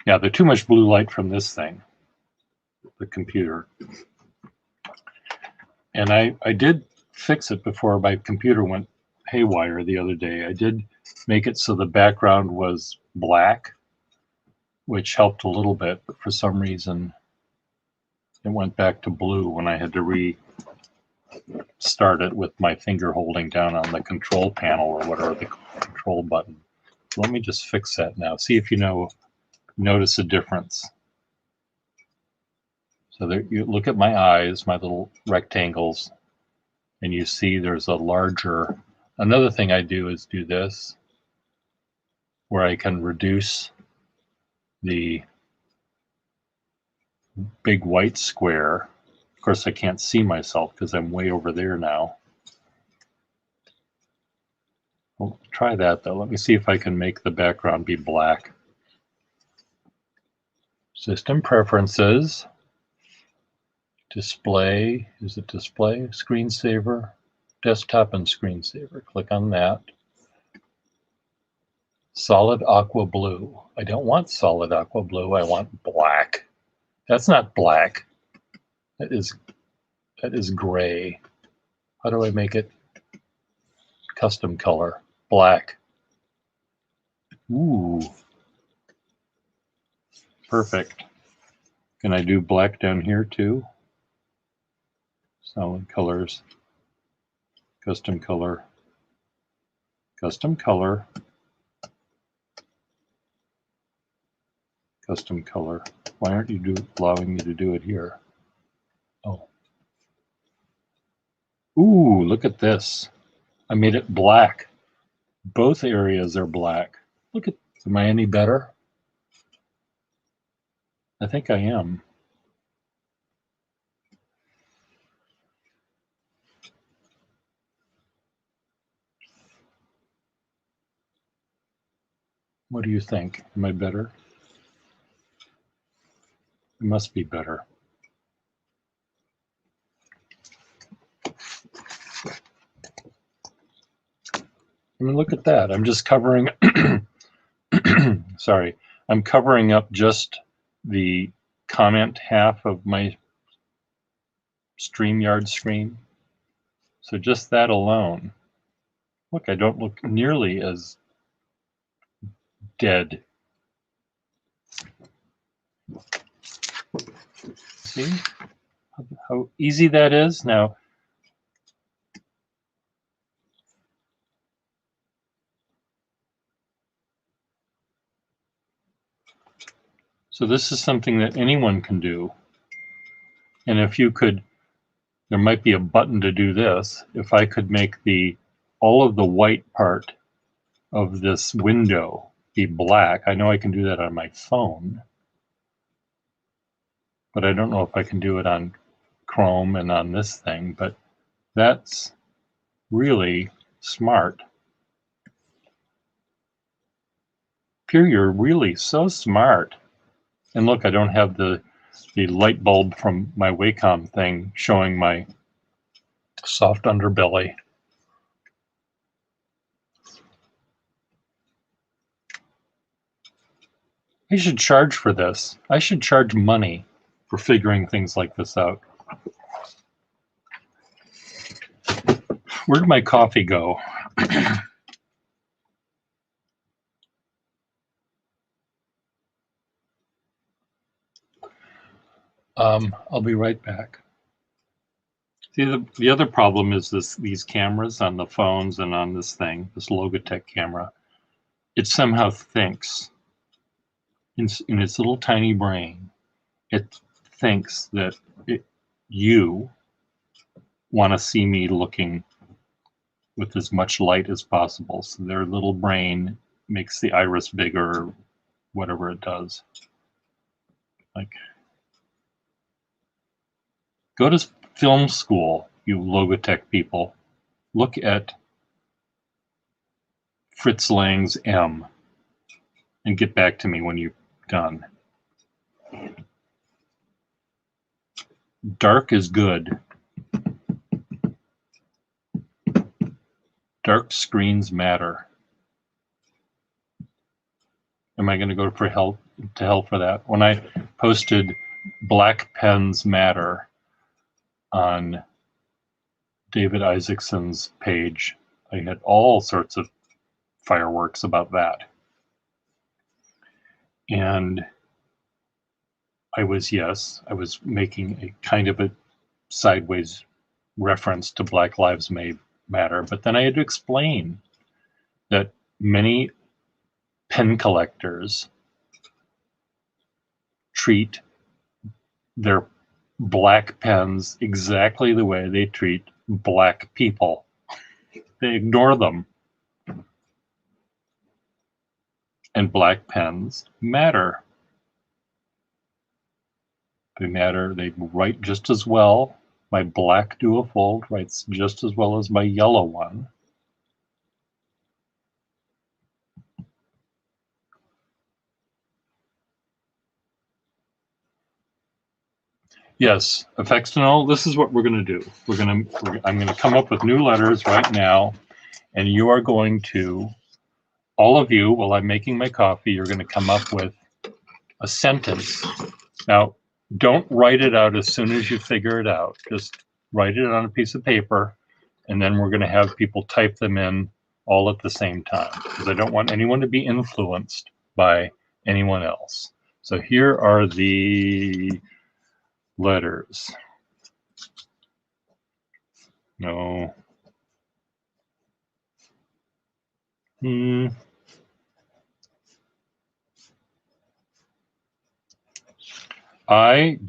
Yeah, the too much blue light from this thing, the computer. And I did fix it before my computer went haywire the other day. I did make it so the background was black, which helped a little bit, but for some reason it went back to blue when I had to restart it with my finger holding down on the control panel or whatever, the control button. So let me just fix that now. See if you notice a difference. So there, you look at my eyes, my little rectangles, and you see there's a larger. Another thing I do is do this, where I can reduce the big white square. Of course, I can't see myself because I'm way over there now. Well, try that though. Let me see if I can make the background be black. System preferences. Display, is it display? Screensaver, desktop and screensaver. Click on that. Solid aqua blue. I don't want solid aqua blue, I want black. That's not black. That is gray. How do I make it custom color? Black. Ooh. Perfect. Can I do black down here too? Solid colors. Custom color. Custom color. Custom color. Why aren't you allowing me to do it here? Oh. Ooh, look at this. I made it black. Both areas are black. Look at, am I any better? I think I am. What do you think? Am I better? It must be better. I mean, look at that. I'm just covering, sorry, I'm covering up just the comment half of my StreamYard screen. So just that alone. Look, I don't look nearly as dead. See how easy that is? Now, so this is something that anyone can do. And if you could, there might be a button to do this. If I could make all of the white part of this window be black, I know I can do that on my phone, but I don't know if I can do it on Chrome and on this thing, but that's really smart. Pierre, you're really so smart. And look, I don't have the light bulb from my Wacom thing showing my soft underbelly. I should charge for this. I should charge money for figuring things like this out. Where'd my coffee go? I'll be right back. See, the other problem is these cameras on the phones and on this thing, this Logitech camera, it somehow thinks in its little tiny brain, it thinks that you want to see me looking with as much light as possible. So their little brain makes the iris bigger, or whatever it does. Like, go to film school, you Logitech people. Look at Fritz Lang's M and get back to me when you're done. Dark is good. Dark screens matter. Am I going to go for hell for that? When I posted Black Pens Matter on David Isaacson's page, I had all sorts of fireworks about that. And I was making a kind of a sideways reference to Black Lives Matter, but then I had to explain that many pen collectors treat their black pens exactly the way they treat black people. They ignore them. And black pens matter. They matter. They write just as well. My black Duofold writes just as well as my yellow one. Yes, Effectinol, this is what we're going to do. I'm going to come up with new letters right now, and you are going to, all of you, while I'm making my coffee, you're going to come up with a sentence. Now, don't write it out as soon as you figure it out. Just write it on a piece of paper, and then we're going to have people type them in all at the same time, because I don't want anyone to be influenced by anyone else. So here are the letters. No. IWADASN.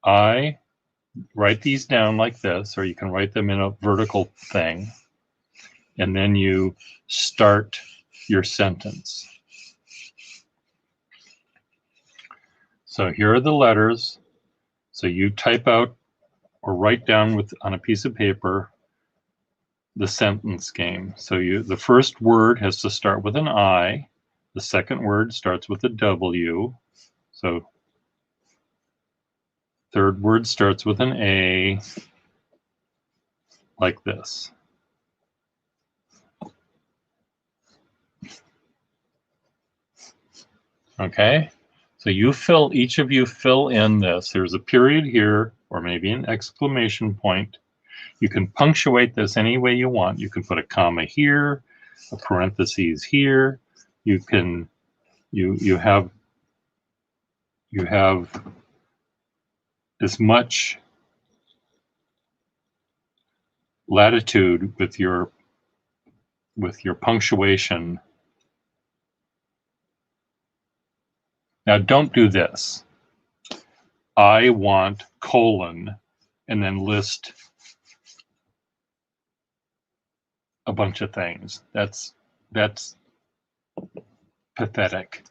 I write these down like this, or you can write them in a vertical thing, and then you start your sentence. So here are the letters. So you type out or write down on a piece of paper the sentence game. So the first word has to start with an I. The second word starts with a W. So third word starts with an A, like this. Okay, So each of you fill in this. There's a period here, or maybe an exclamation point. You can punctuate this any way you want. You can put a comma here, a parentheses here. You can, you have as much latitude with your punctuation. Now don't do this. I want colon and then list a bunch of things. That's pathetic.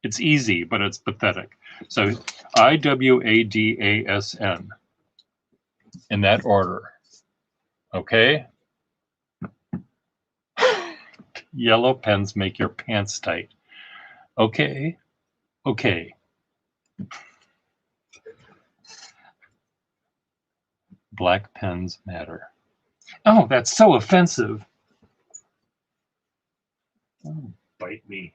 It's easy, but it's pathetic. So IWADASN in that order. Okay? Yellow pens make your pants tight. Okay. Okay. Black pens matter. Oh, that's so offensive. Oh, bite me.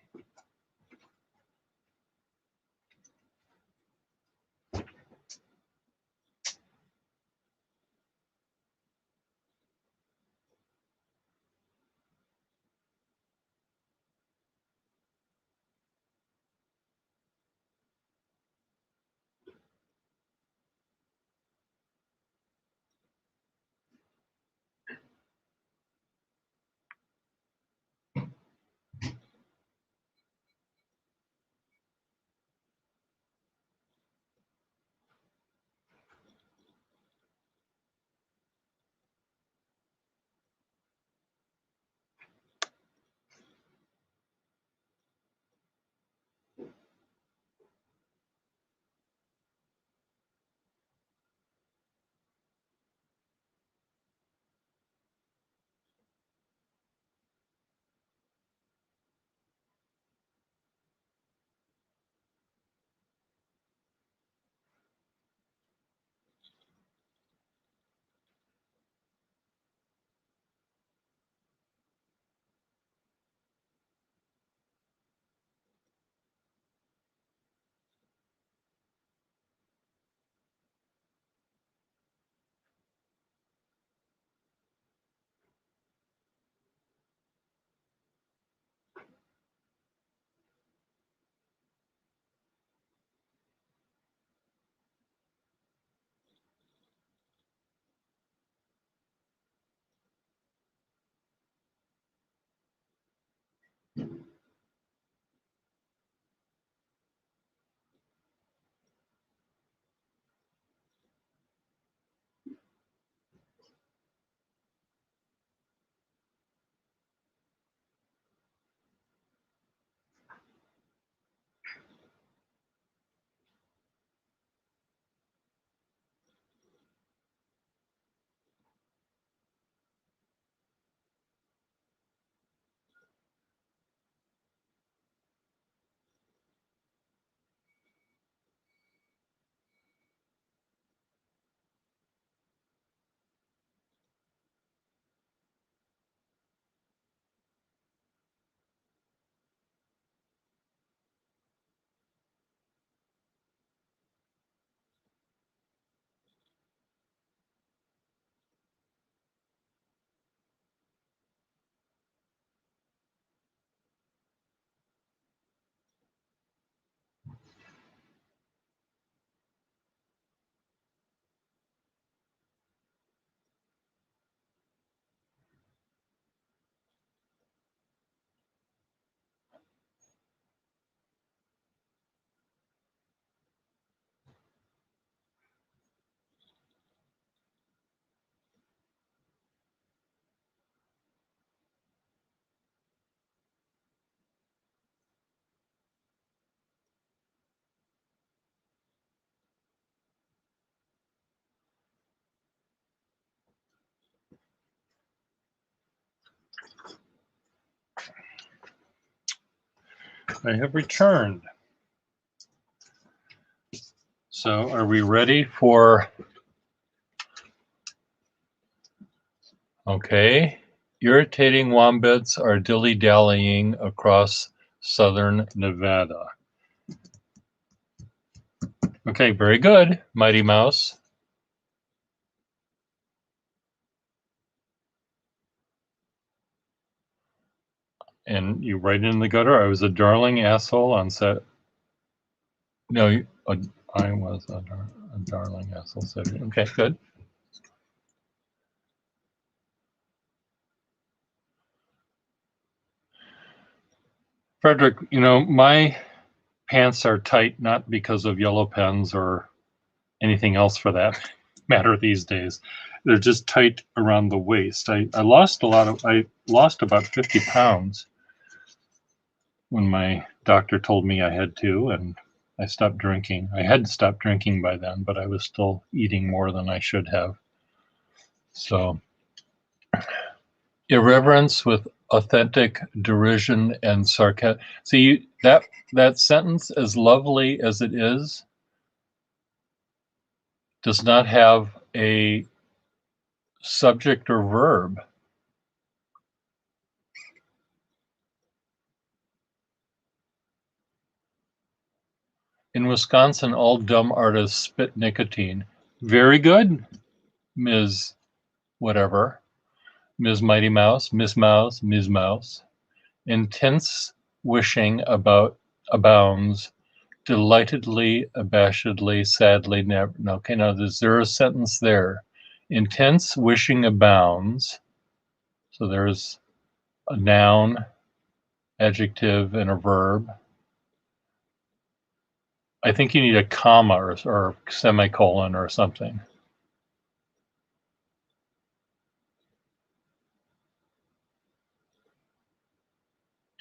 I have returned. So are we ready for, okay. Irritating wombats are dilly-dallying across southern Nevada. Okay, very good, Mighty Mouse. And you right in the gutter. I was a darling asshole on set. No, I was a darling asshole. Okay, good. Frederick, my pants are tight not because of yellow pens or anything else for that matter these days. They're just tight around the waist. I lost about 50 pounds when my doctor told me I had to, and I stopped drinking. I had stopped drinking by then, but I was still eating more than I should have. So, irreverence with authentic derision and sarcasm. See, that sentence, as lovely as it is, does not have a subject or verb. In Wisconsin, all dumb artists spit nicotine. Very good, Ms. Whatever. Ms. Mighty Mouse, Miss Mouse, Ms. Mouse. Intense wishing abounds, delightedly, abashedly, sadly, never. No, okay, now is there a sentence there? Intense wishing abounds. So there's a noun, adjective, and a verb. I think you need a comma or semicolon or something.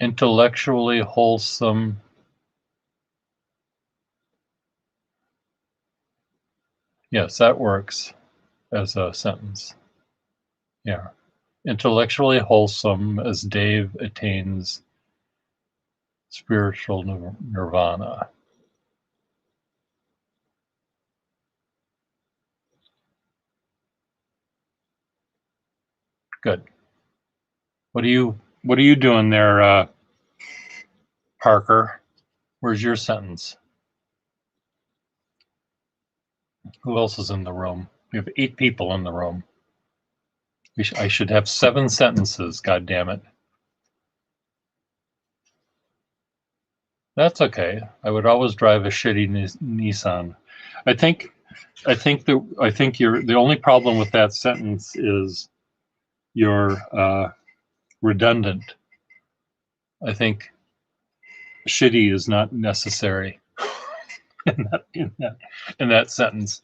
Intellectually wholesome. Yes, that works as a sentence. Yeah. Intellectually wholesome as Dave attains spiritual nirvana. Good. What are you doing there, Parker? Where's your sentence? Who else is in the room? We have 8 people in the room. I should have 7 sentences, God damn it. That's okay. I would always drive a shitty Nissan. I think the only problem with that sentence is you're redundant. I think shitty is not necessary in that sentence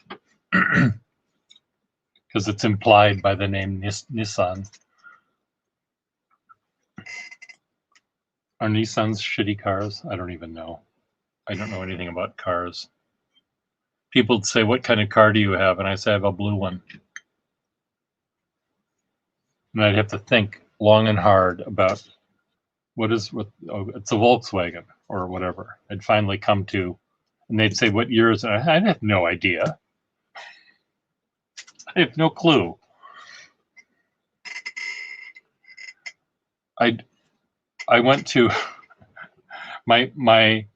because it's implied by the name Nissan. Are Nissans shitty cars? I don't even know. I don't know anything about cars. People say, "What kind of car do you have?" And I say, "I have a blue one." And I'd have to think long and hard about it's a Volkswagen or whatever. I'd finally come to, and they'd say, "What year is it?" I have no idea. I have no clue. I went to my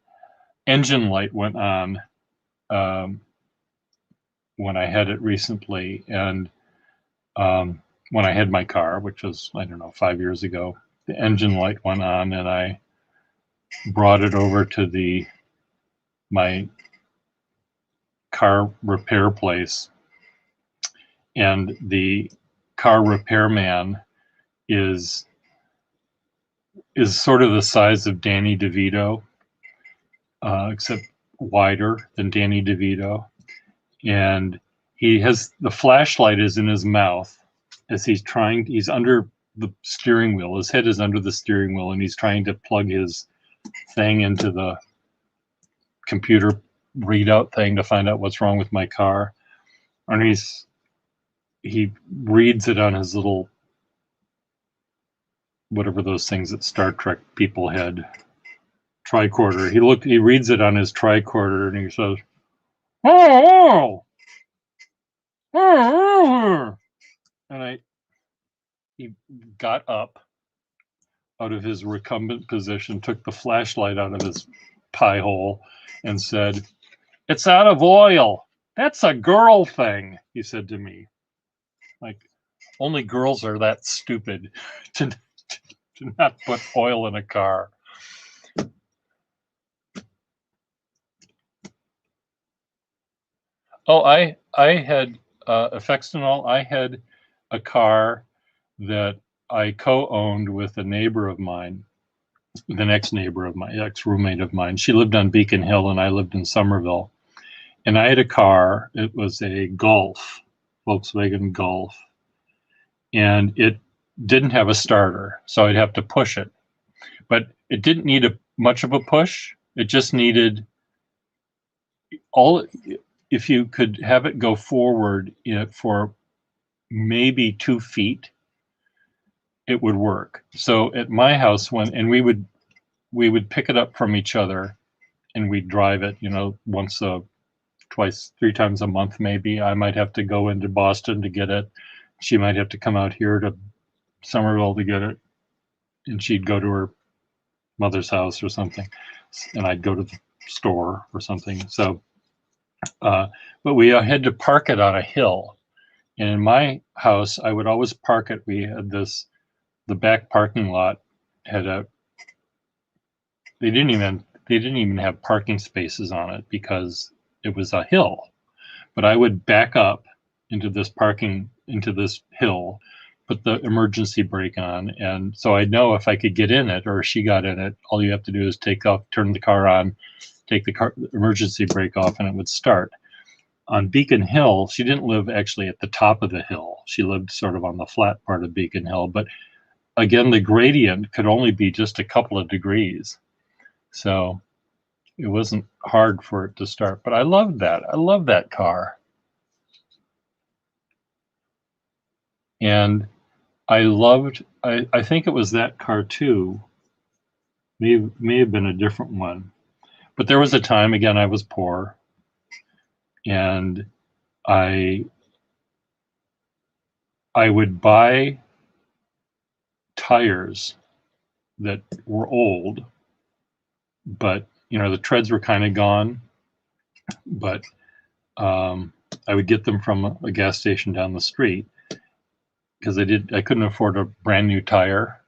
engine light went on when I had it recently, and when I had my car, which was, I don't know, 5 years ago, the engine light went on, and I brought it over to my car repair place, and the car repairman is sort of the size of Danny DeVito, except wider than Danny DeVito, and the flashlight is in his mouth as he's under the steering wheel. His head is under the steering wheel, and he's trying to plug his thing into the computer readout thing to find out what's wrong with my car. And he reads it on his little, whatever those things that Star Trek people had, tricorder. He reads it on his tricorder, and he says, "Oh, oh," and he got up out of his recumbent position, took the flashlight out of his pie hole, and said, It's out of oil. That's a girl thing, he said to me. Like, only girls are that stupid to not put oil in a car. Oh, I had Affextinol. I had a car that I co-owned with a neighbor of mine, the next neighbor of my ex-roommate of mine. She lived on Beacon Hill and I lived in Somerville. And I had a car. It was a Golf, Volkswagen Golf, and it didn't have a starter, so I'd have to push it. But it didn't need much of a push. It just needed if you could have it go forward for maybe 2 feet, it would work. So at my house, and we would pick it up from each other and we'd drive it, once twice, 3 times a month, maybe. I might have to go into Boston to get it. She might have to come out here to Somerville to get it. And she'd go to her mother's house or something. And I'd go to the store or something. So, but we had to park it on a hill. And in my house, I would always park it. We had the back parking lot had they didn't even have parking spaces on it because it was a hill. But I would back up into this hill, put the emergency brake on, and so I'd know if I could get in it or she got in it, all you have to do is turn the car on, take the emergency brake off, and it would start. On Beacon Hill, she didn't live actually at the top of the hill. She lived sort of on the flat part of Beacon Hill, but again, the gradient could only be just a couple of degrees. So it wasn't hard for it to start, but I loved that. I loved that car. And I think it was that car too. May have been a different one. But there was a time, again, I was poor. And I would buy tires that were old, but the treads were kind of gone. But I would get them from a gas station down the street because I couldn't afford a brand new tire.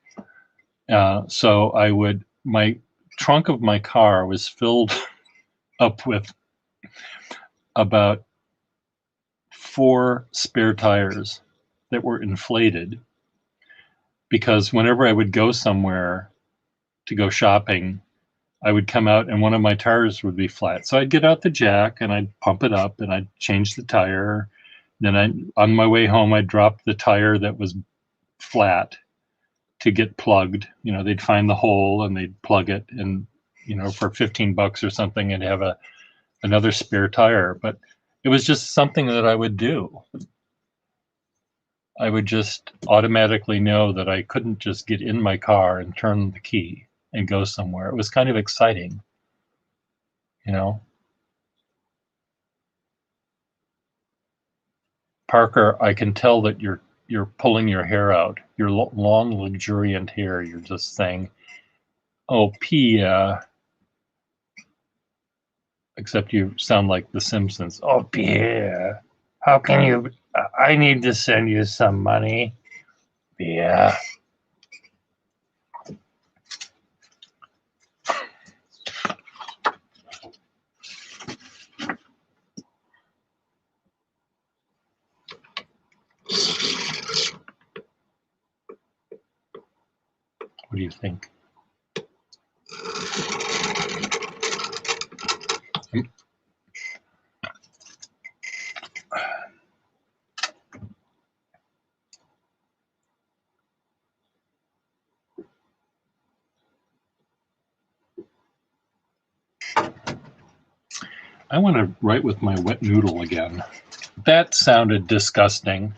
So my trunk of my car was filled up with about 4 spare tires that were inflated, because whenever I would go somewhere to go shopping, I would come out and one of my tires would be flat. So I'd get out the jack and I'd pump it up and I'd change the tire. Then on my way home, I'd drop the tire that was flat to get plugged. They'd find the hole and they'd plug it, and for $15 or something, I'd have another spare tire. But it was just something that I would do. I would just automatically know that I couldn't just get in my car and turn the key and go somewhere. It was kind of exciting, Parker, I can tell that you're pulling your hair out, your long, luxuriant hair. You're just saying, "Oh, Pia," except you sound like The Simpsons. "Oh, Pia, how can you? I need to send you some money, Pia." What do you think? I want to write with my wet noodle again. That sounded disgusting.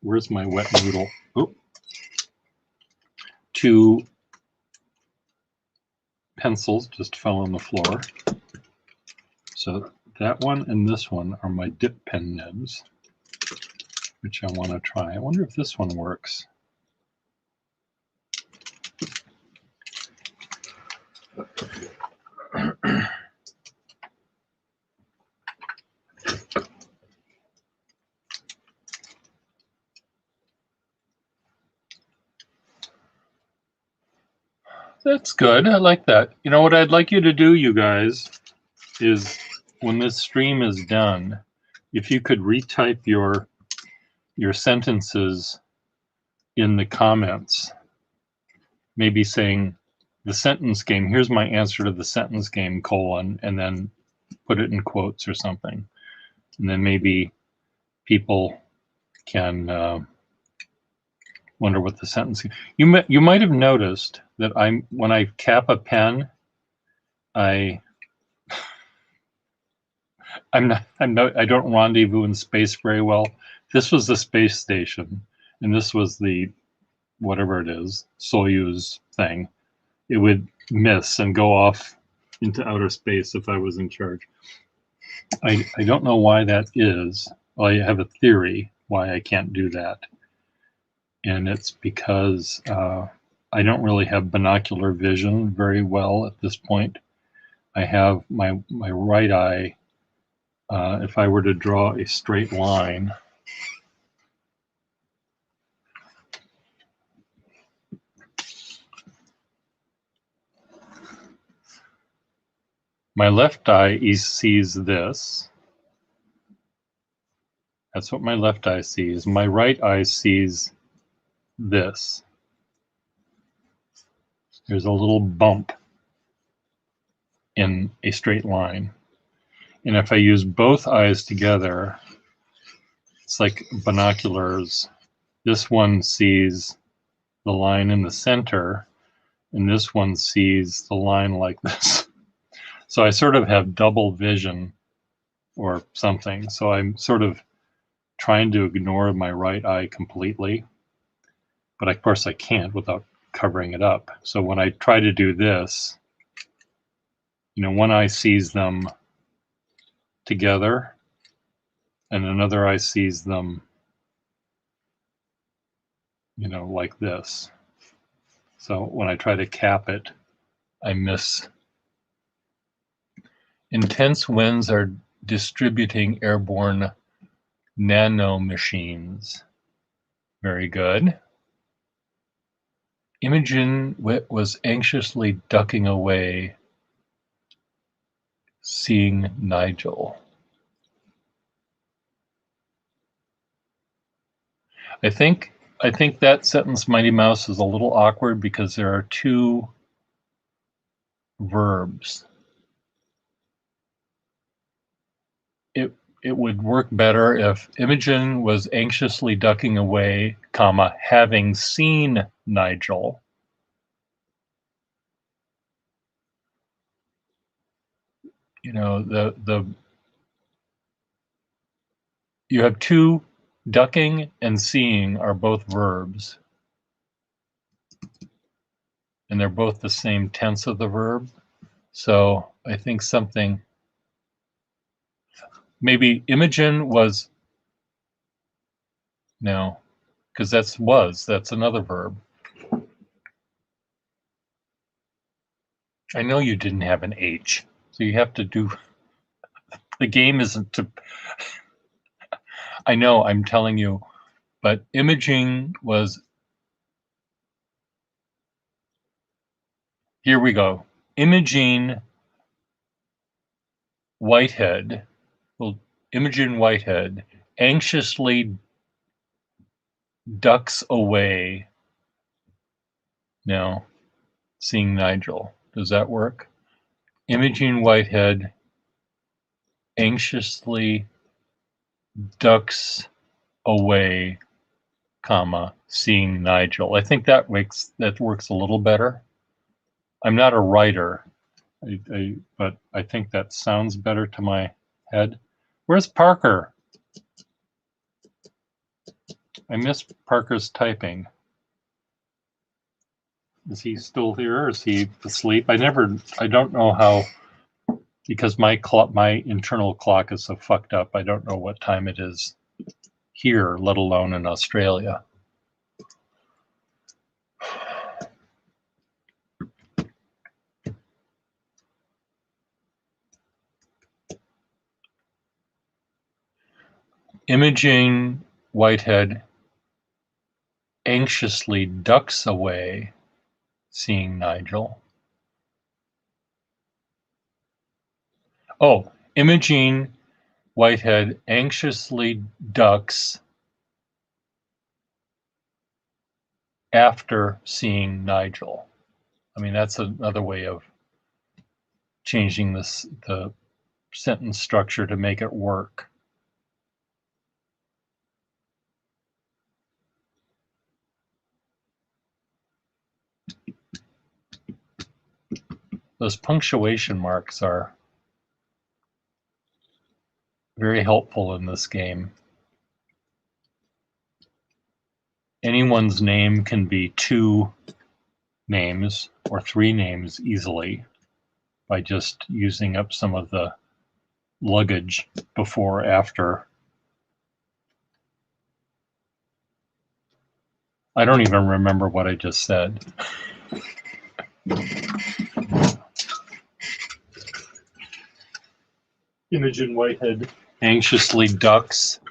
Where's my wet noodle? Oh. 2 pencils just fell on the floor. So that one and this one are my dip pen nibs, which I want to try. I wonder if this one works. That's good. I like that. You know what I'd like you to do, you guys, is when this stream is done, if you could retype your sentences in the comments, maybe saying the sentence game, here's my answer to the sentence game, colon, and then put it in quotes or something. And then maybe people can wonder what the sentence. You might have noticed that when I cap a pen, I don't rendezvous in space very well. This was the space station, and this was the whatever it is, Soyuz thing. It would miss and go off into outer space if I was in charge. I don't know why that is. Well, I have a theory why I can't do that. And it's because I don't really have binocular vision very well at this point. I have my right eye, if I were to draw a straight line, my left eye sees this. That's what my left eye sees. My right eye sees this. There's a little bump in a straight line. And if I use both eyes together, it's like binoculars. This one sees the line in the center, and this one sees the line like this. So I sort of have double vision or something. So I'm sort of trying to ignore my right eye completely. But of course I can't without covering it up. So when I try to do this, you know, one eye sees them together and another eye sees them, you know, like this. So when I try to cap it, I miss. Intense winds are distributing airborne nanomachines. Very good. Imogen was anxiously ducking away, seeing Nigel. I think that sentence, Mighty Mouse, is a little awkward because there are two verbs. It would work better if Imogen was anxiously ducking away, comma, having seen Nigel. You know, you have two, ducking and seeing are both verbs. And they're both the same tense of the verb. So I think something, maybe Imogen was, no, because that's another verb. I know you didn't have an H, so you have to do, the game isn't to, I know I'm telling you, but imaging was, here we go. Imogene Whitehead, well, Imogen Whitehead anxiously ducks away. Now, seeing Nigel. Does that work? Imogen Whitehead anxiously ducks away, comma, seeing Nigel. I think that works a little better. I'm not a writer, but I think that sounds better to my head. Where's Parker? I miss Parker's typing. Is he still here or is he asleep? I don't know how, because my internal clock is so fucked up. I don't know what time it is here, let alone in Australia. Imogen Whitehead anxiously ducks away, seeing Nigel. Oh, Imogen Whitehead anxiously ducks after seeing Nigel. I mean, that's another way of changing the sentence structure to make it work. Those punctuation marks are very helpful in this game. Anyone's name can be 2 names or 3 names easily by just using up some of the luggage before, after. I don't even remember what I just said. Imogen Whitehead anxiously ducks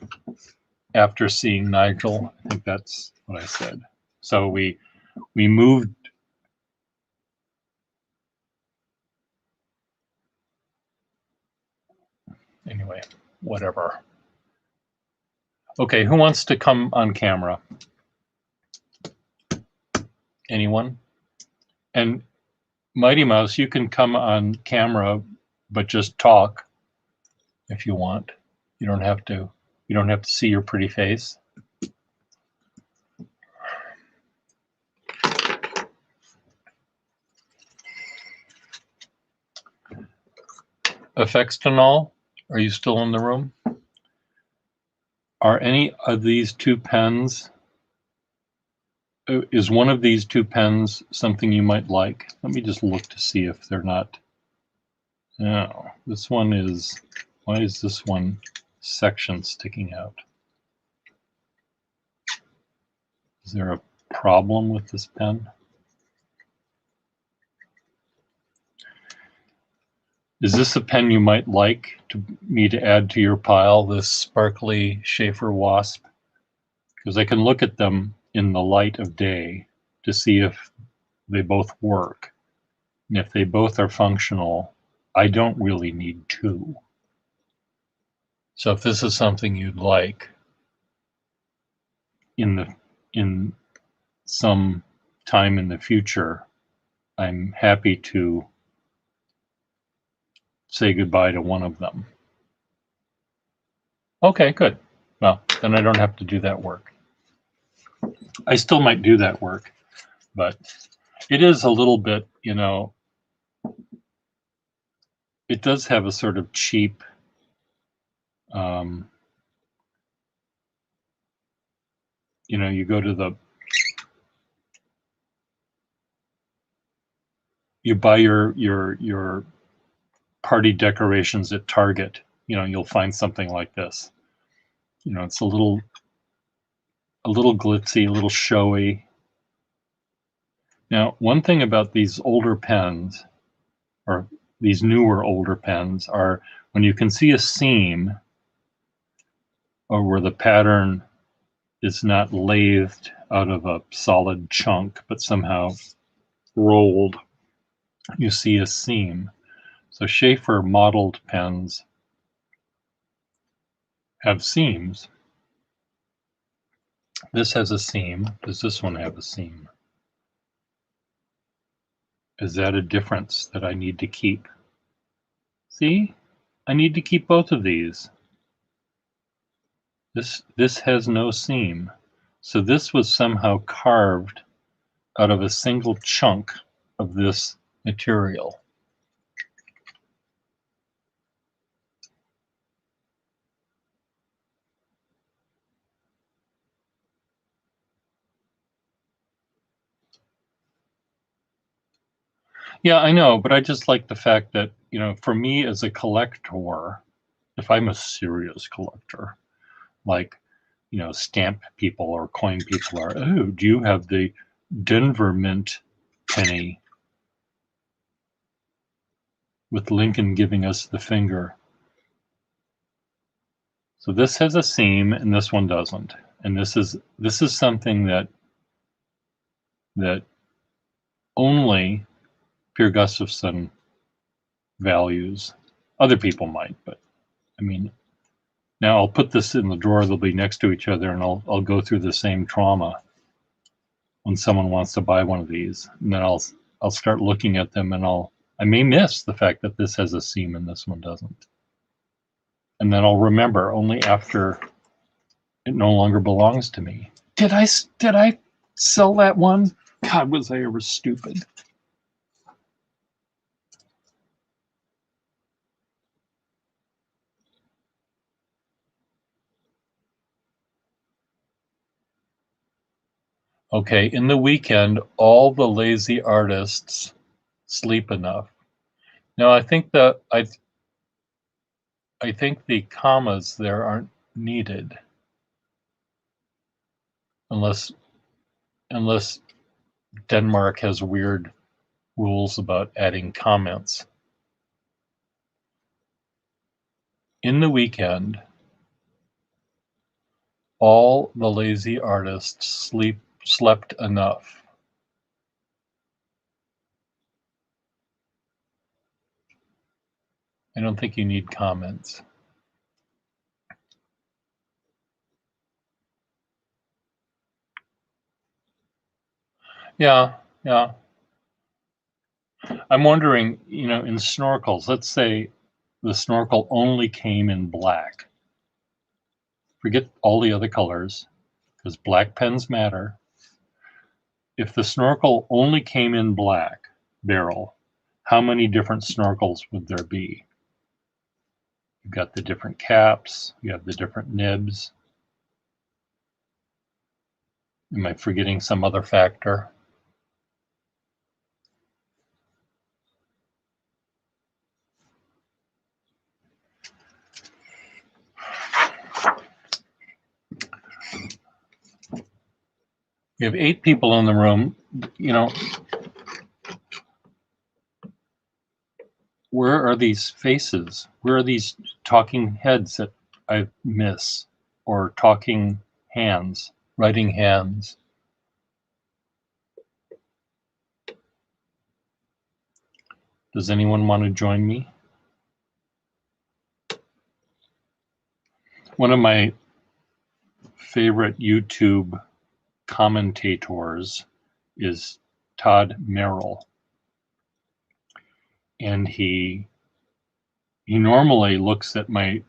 after seeing Nigel. I think that's what I said. So we moved. Anyway, whatever. Okay, who wants to come on camera? Anyone? And Mighty Mouse, you can come on camera, but just talk if you want. You don't have to see your pretty face. Effextinol, are you still in the room? Are any of these 2 pens, is one of these 2 pens something you might like? Let me just look to see if they're not. No, this one is, why is this one section sticking out? Is there a problem with this pen? Is this a pen you might like me to add to your pile, this sparkly Sheaffer Wasp? Because I can look at them in the light of day to see if they both work. And if they both are functional, I don't really need 2. So if this is something you'd like in some time in the future, I'm happy to say goodbye to one of them. Okay, good. Well, then I don't have to do that work. I still might do that work, but it is a little bit, you know, it does have a sort of cheap, you know, you go to you buy your party decorations at Target, you know, you'll find something like this. You know, it's a little glitzy, a little showy. Now, one thing about these older pens, or these newer older pens, are when you can see a seam, or where the pattern is not lathed out of a solid chunk, but somehow rolled, you see a seam. So Sheaffer modeled pens have seams. This has a seam. Does this one have a seam? Is that a difference that I need to keep? See, I need to keep both of these. This has no seam. So this was somehow carved out of a single chunk of this material. Yeah, I know, but I just like the fact that, you know, for me as a collector, if I'm a serious collector, like, you know, stamp people or coin people are, oh, do you have the Denver Mint penny with Lincoln giving us the finger? So this has a seam and this one doesn't. And this is something that only Per Gustafson values. Other people might, but I mean, now I'll put this in the drawer. They'll be next to each other, and I'll go through the same trauma when someone wants to buy one of these, and then I'll start looking at them, and I may miss the fact that this has a seam and this one doesn't, and then I'll remember only after it no longer belongs to me. Did I sell that one? God, was I ever stupid? Okay, in the weekend, all the lazy artists sleep enough. Now, I think that I think the commas there aren't needed unless Denmark has weird rules about adding comments. In the weekend, all the lazy artists slept enough. I don't think you need comments. Yeah. I'm wondering, in snorkels, let's say the snorkel only came in black. Forget all the other colors, because black pens matter. If the snorkel only came in black barrel, how many different snorkels would there be? You've got the different caps, you have the different nibs. Am I forgetting some other factor? We have 8 people in the room. Where are these faces? Where are these talking heads that I miss? Or talking hands, writing hands? Does anyone want to join me? One of my favorite YouTube commentators is Todd Merrill. And he normally looks at my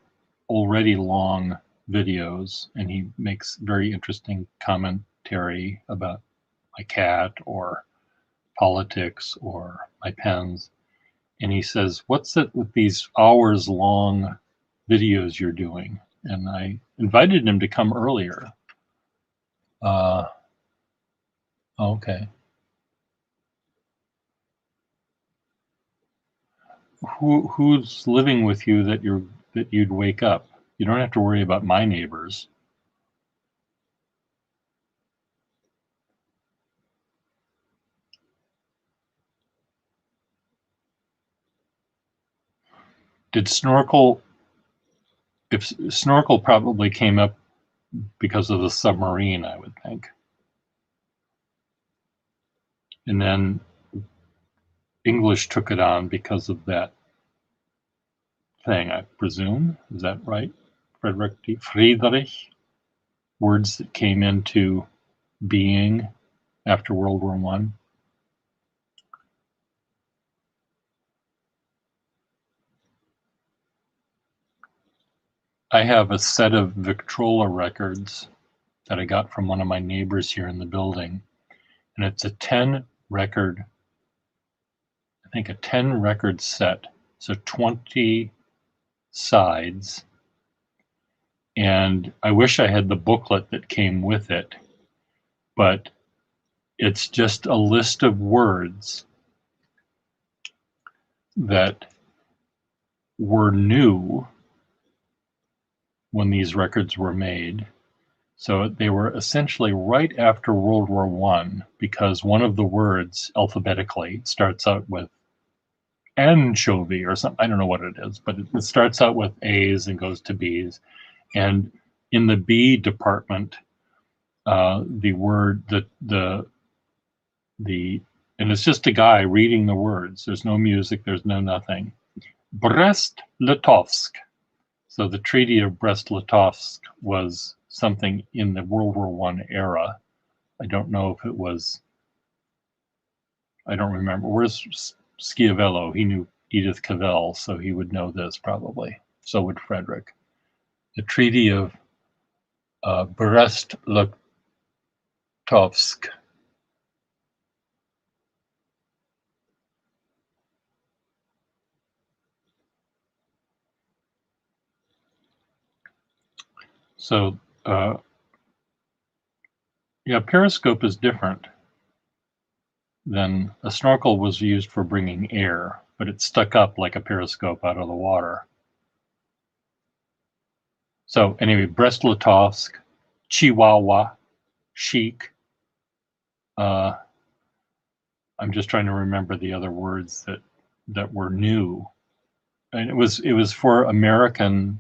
already long videos and he makes very interesting commentary about my cat or politics or my pens. And he says, "What's it with these hours long videos you're doing?" And I invited him to come earlier. Okay. Who's living with you that you'd wake up? You don't have to worry about my neighbors. Did Snorkel? If Snorkel probably came up because of the submarine, I would think. And then English took it on because of that thing, I presume. Is that right? Friedrich? Words that came into being after World War I. I have a set of Victrola records that I got from one of my neighbors here in the building. And it's a 10 record set. So 20 sides. And I wish I had the booklet that came with it, but it's just a list of words that were new when these records were made. So they were essentially right after World War I, because one of the words alphabetically starts out with anchovy or something. I don't know what it is, but it starts out with A's and goes to B's. And in the B department, the word, and it's just a guy reading the words. There's no music, there's no nothing. Brest-Litovsk. So the Treaty of Brest-Litovsk was something in the World War I era. I don't know if it was, I don't remember. Where's Schiavello? He knew Edith Cavell, so he would know this probably. So would Frederick. The Treaty of Brest-Litovsk. So, yeah, periscope is different than a snorkel was used for bringing air, but it stuck up like a periscope out of the water. So anyway, Brest-Litovsk, Chihuahua, Chic. I'm just trying to remember the other words that were new, and it was for American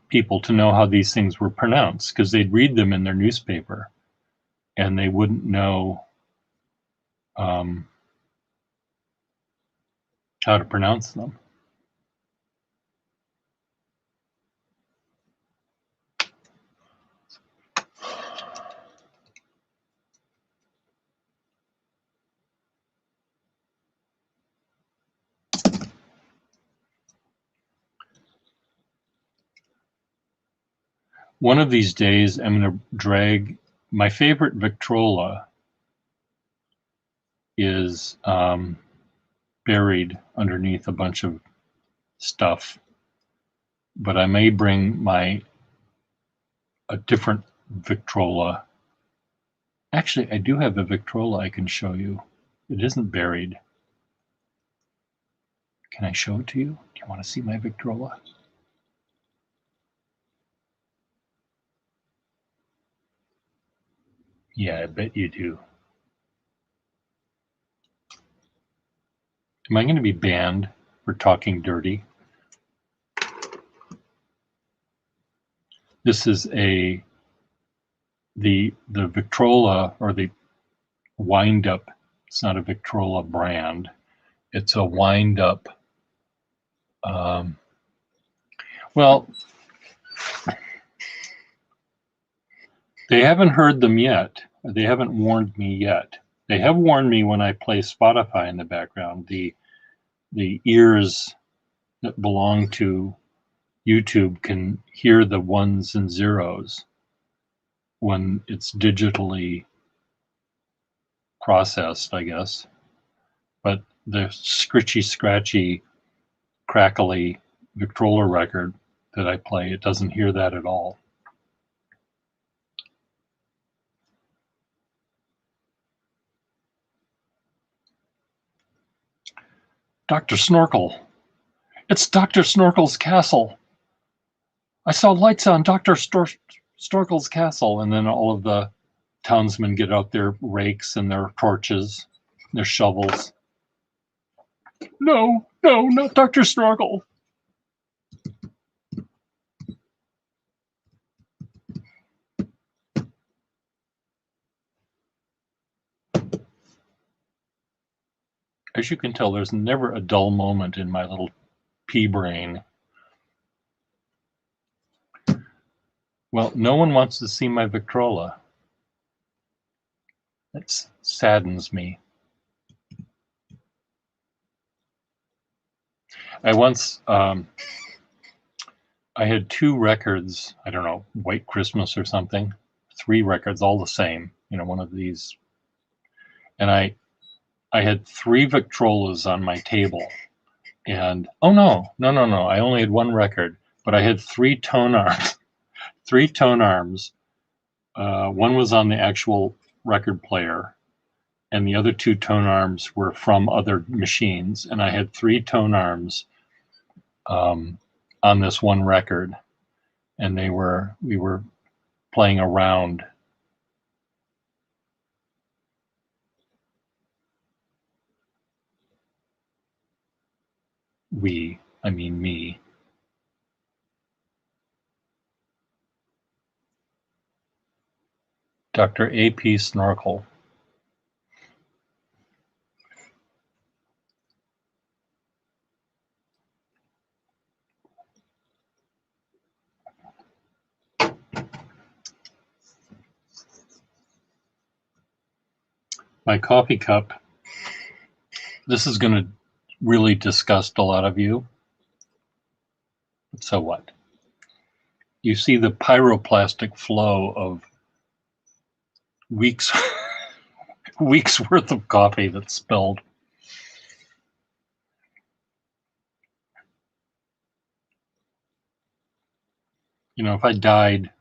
people to know how these things were pronounced, because they'd read them in their newspaper, and they wouldn't know how to pronounce them. One of these days, I'm going to drag my favorite Victrola is buried underneath a bunch of stuff, but I may bring a different Victrola. Actually, I do have a Victrola I can show you. It isn't buried. Can I show it to you? Do you want to see my Victrola? Yeah, I bet you do. Am I going to be banned for talking dirty? This is the Victrola, or the wind up. It's not a Victrola brand. It's a wind up. Well, they haven't heard them yet. They haven't warned me yet. They have warned me when I play Spotify in the background. The ears that belong to YouTube can hear the ones and zeros when it's digitally processed, I guess. But the scritchy, scratchy, crackly Victrola record that I play, it doesn't hear that at all. Dr. Snorkel. It's Dr. Snorkel's castle. I saw lights on Dr. Snorkel's castle. And then all of the townsmen get out their rakes and their torches, their shovels. No, not Dr. Snorkel. As you can tell, there's never a dull moment in my little pea brain. Well, no one wants to see my Victrola. That saddens me. I once, I had 2 records, I don't know, White Christmas or something, 3 records, all the same, one of these. And I had 3 Victrolas on my table. And, oh no, I only had 1 record, but I had 3 tone arms. 3 tone arms. One was on the actual record player, and the other 2 tone arms were from other machines. And I had 3 tone arms on this one record, and we were playing around. I mean me. Dr. A.P. Snorkel. My coffee cup. This is going to really disgust a lot of you. So what? You see the pyroclastic flow of weeks worth of coffee that's spilled. You know, if I died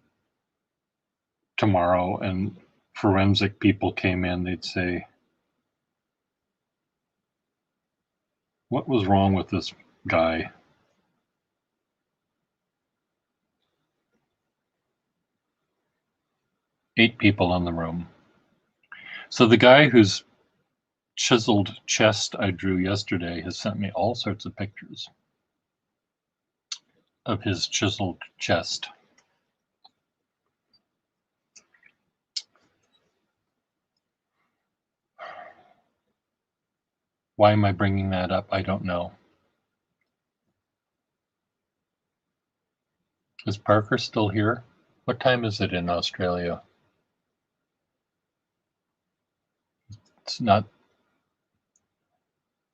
tomorrow and forensic people came in, they'd say, what was wrong with this guy? Eight people in the room. So the guy whose chiseled chest I drew yesterday has sent me all sorts of pictures of his chiseled chest. Why am I bringing that up? I don't know. Is Parker still here? What time is it in Australia?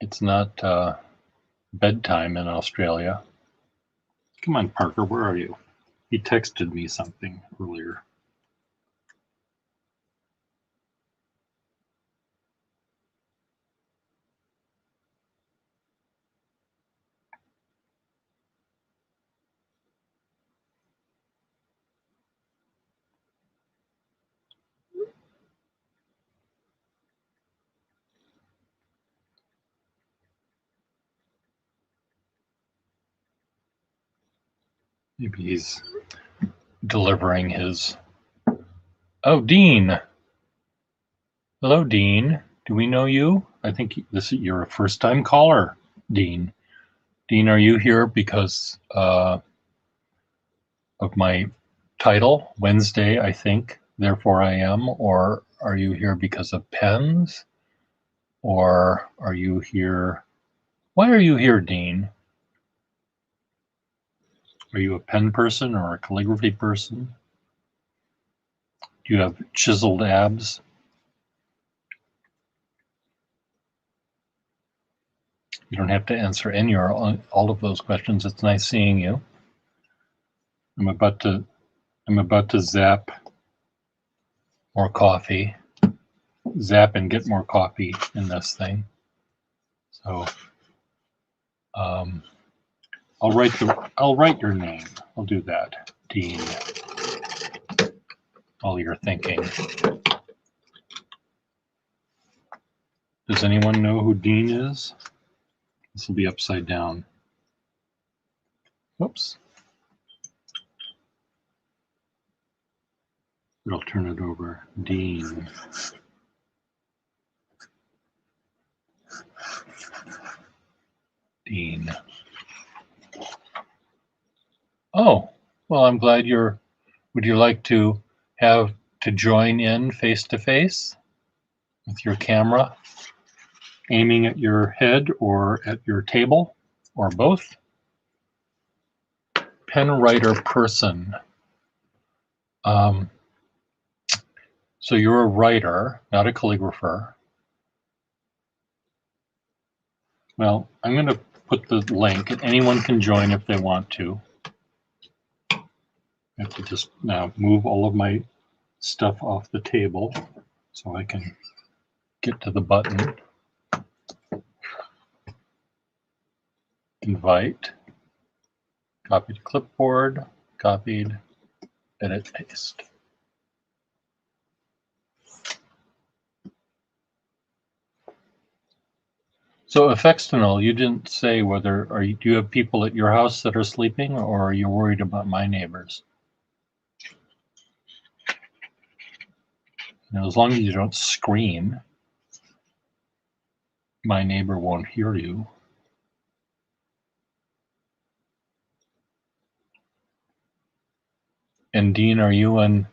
It's not bedtime in Australia. Come on, Parker, where are you? He texted me something earlier. Maybe he's delivering his... Oh, Dean. Hello, Dean. Do we know you? I think you're a first-time caller, Dean. Dean, are you here because of my title, Wednesday, I think, therefore I am, or are you here because of pens? Or are you here... Why are you here, Dean? Are you a pen person or a calligraphy person? Do you have chiseled abs? You don't have to answer any or all of those questions. It's nice seeing you. I'm about to zap more coffee. Zap and get more coffee in this thing. So I'll write your name. I'll do that, Dean. While you're thinking. Does anyone know who Dean is? This will be upside down. Whoops. But I'll turn it over. Dean. Dean. Oh, well, I'm glad you're... Would you like to join in face to face with your camera aiming at your head or at your table or both? Pen writer person. So you're a writer, not a calligrapher. Well, I'm going to put the link, and anyone can join if they want to. I have to just now move all of my stuff off the table so I can get to the button. Invite. Copy to clipboard. Copied. Edit, paste. So Effectinal, you didn't say whether do you have people at your house that are sleeping, or are you worried about my neighbors? Now, as long as you don't scream, my neighbor won't hear you. And Dean, are you in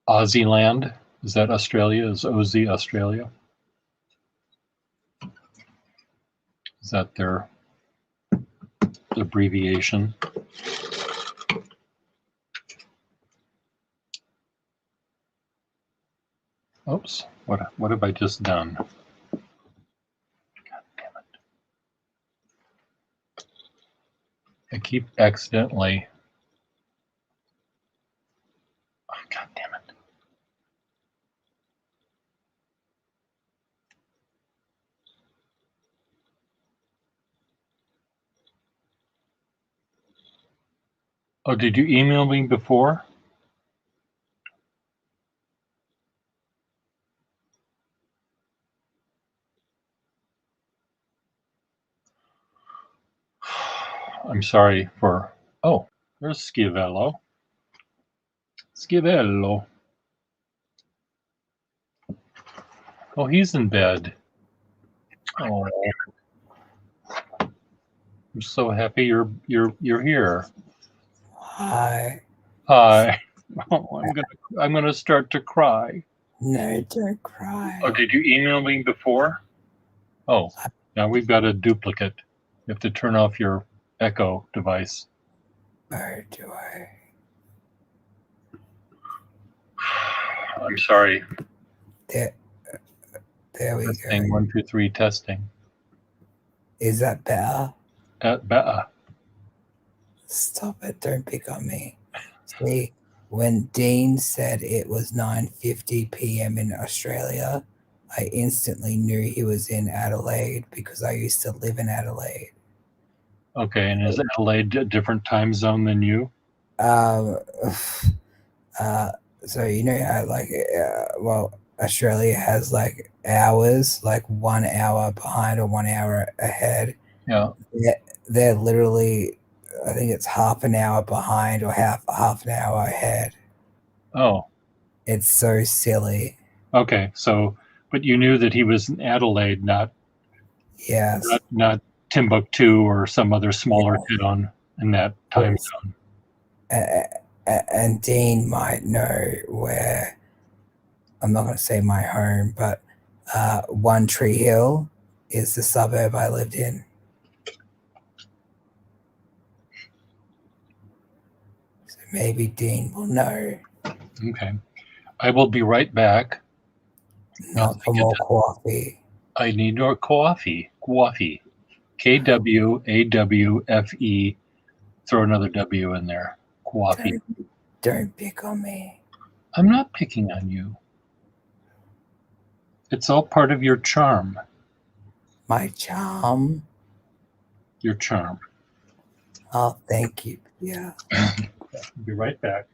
Aussie is that Australia? Is OZ Australia? Is that their abbreviation? Oops, what have I just done? God damn it. I keep accidentally. Oh, God damn it. Oh, did you email me before? I'm sorry for. Oh, there's Schiavello. Schiavello. Oh, he's in bed. Oh, I'm so happy you're here. Hi. Hi. Oh, I'm gonna start to cry. No, don't cry. Oh, did you email me before? Oh, now we've got a duplicate. You have to turn off your Echo device. Oh, do I? I'm sorry. There we Testing, go. 1, 2, 3, testing. Is that better? Better. Stop it, don't pick on me. See, when Dean said it was 9:50 p.m. in Australia, I instantly knew he was in Adelaide because I used to live in Adelaide. Okay, and is Adelaide a different time zone than you? Um, so you know how well, Australia has like hours, like 1 hour behind or 1 hour ahead. Yeah. They're literally, I think it's half an hour behind or half an hour ahead. Oh, It's so silly. okay. So, but you knew that he was in Adelaide, not Yes. Timbuktu or some other smaller town in that time Yes. zone. And Dean might know where, I'm not going to say my home, but One Tree Hill is the suburb I lived in. So maybe Dean will know. Okay. I will be right back. Not for more coffee. I need more coffee. Coffee. KWAWFE. Throw another W in there. Coffee. Don't pick on me. I'm not picking on you. It's all part of your charm. My charm. Your charm. Oh, thank you. Yeah. I'll be right back.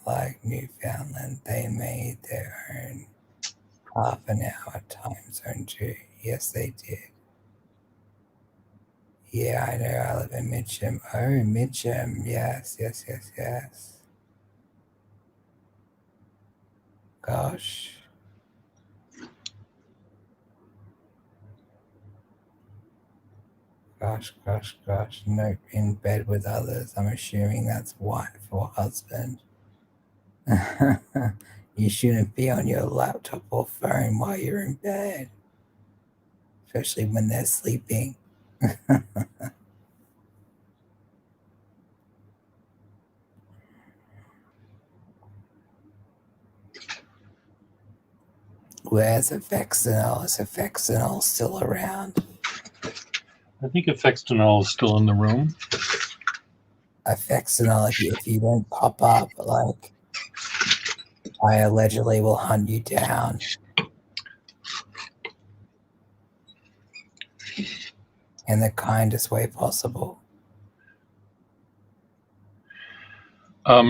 Like Newfoundland, they made their own half an hour time zone too. Yes, they did. Yeah, I know. I live in Mitcham. Oh, Mitcham. Yes. Gosh. Gosh. Note in bed with others. I'm assuming that's wife or husband. You shouldn't be on your laptop or phone while you're in bed, especially when they're sleeping. Where's Affexinol? Is Affexinol still around? I think Affextinol is still in the room. Affexinol, if you don't pop up, like, I allegedly will hunt you down. In the kindest way possible.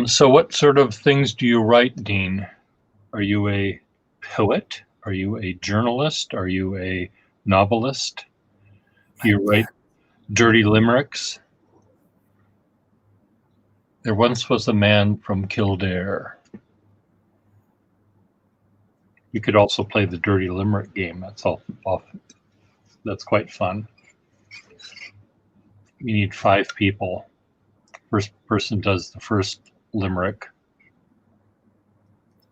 So what sort of things do you write, Dean? Are you a poet? Are you a journalist? Are you a novelist? Do you write dirty limericks? There once was a man from Kildare. You could also play the dirty limerick game. That's quite fun. You need 5 people. First person does the first limerick,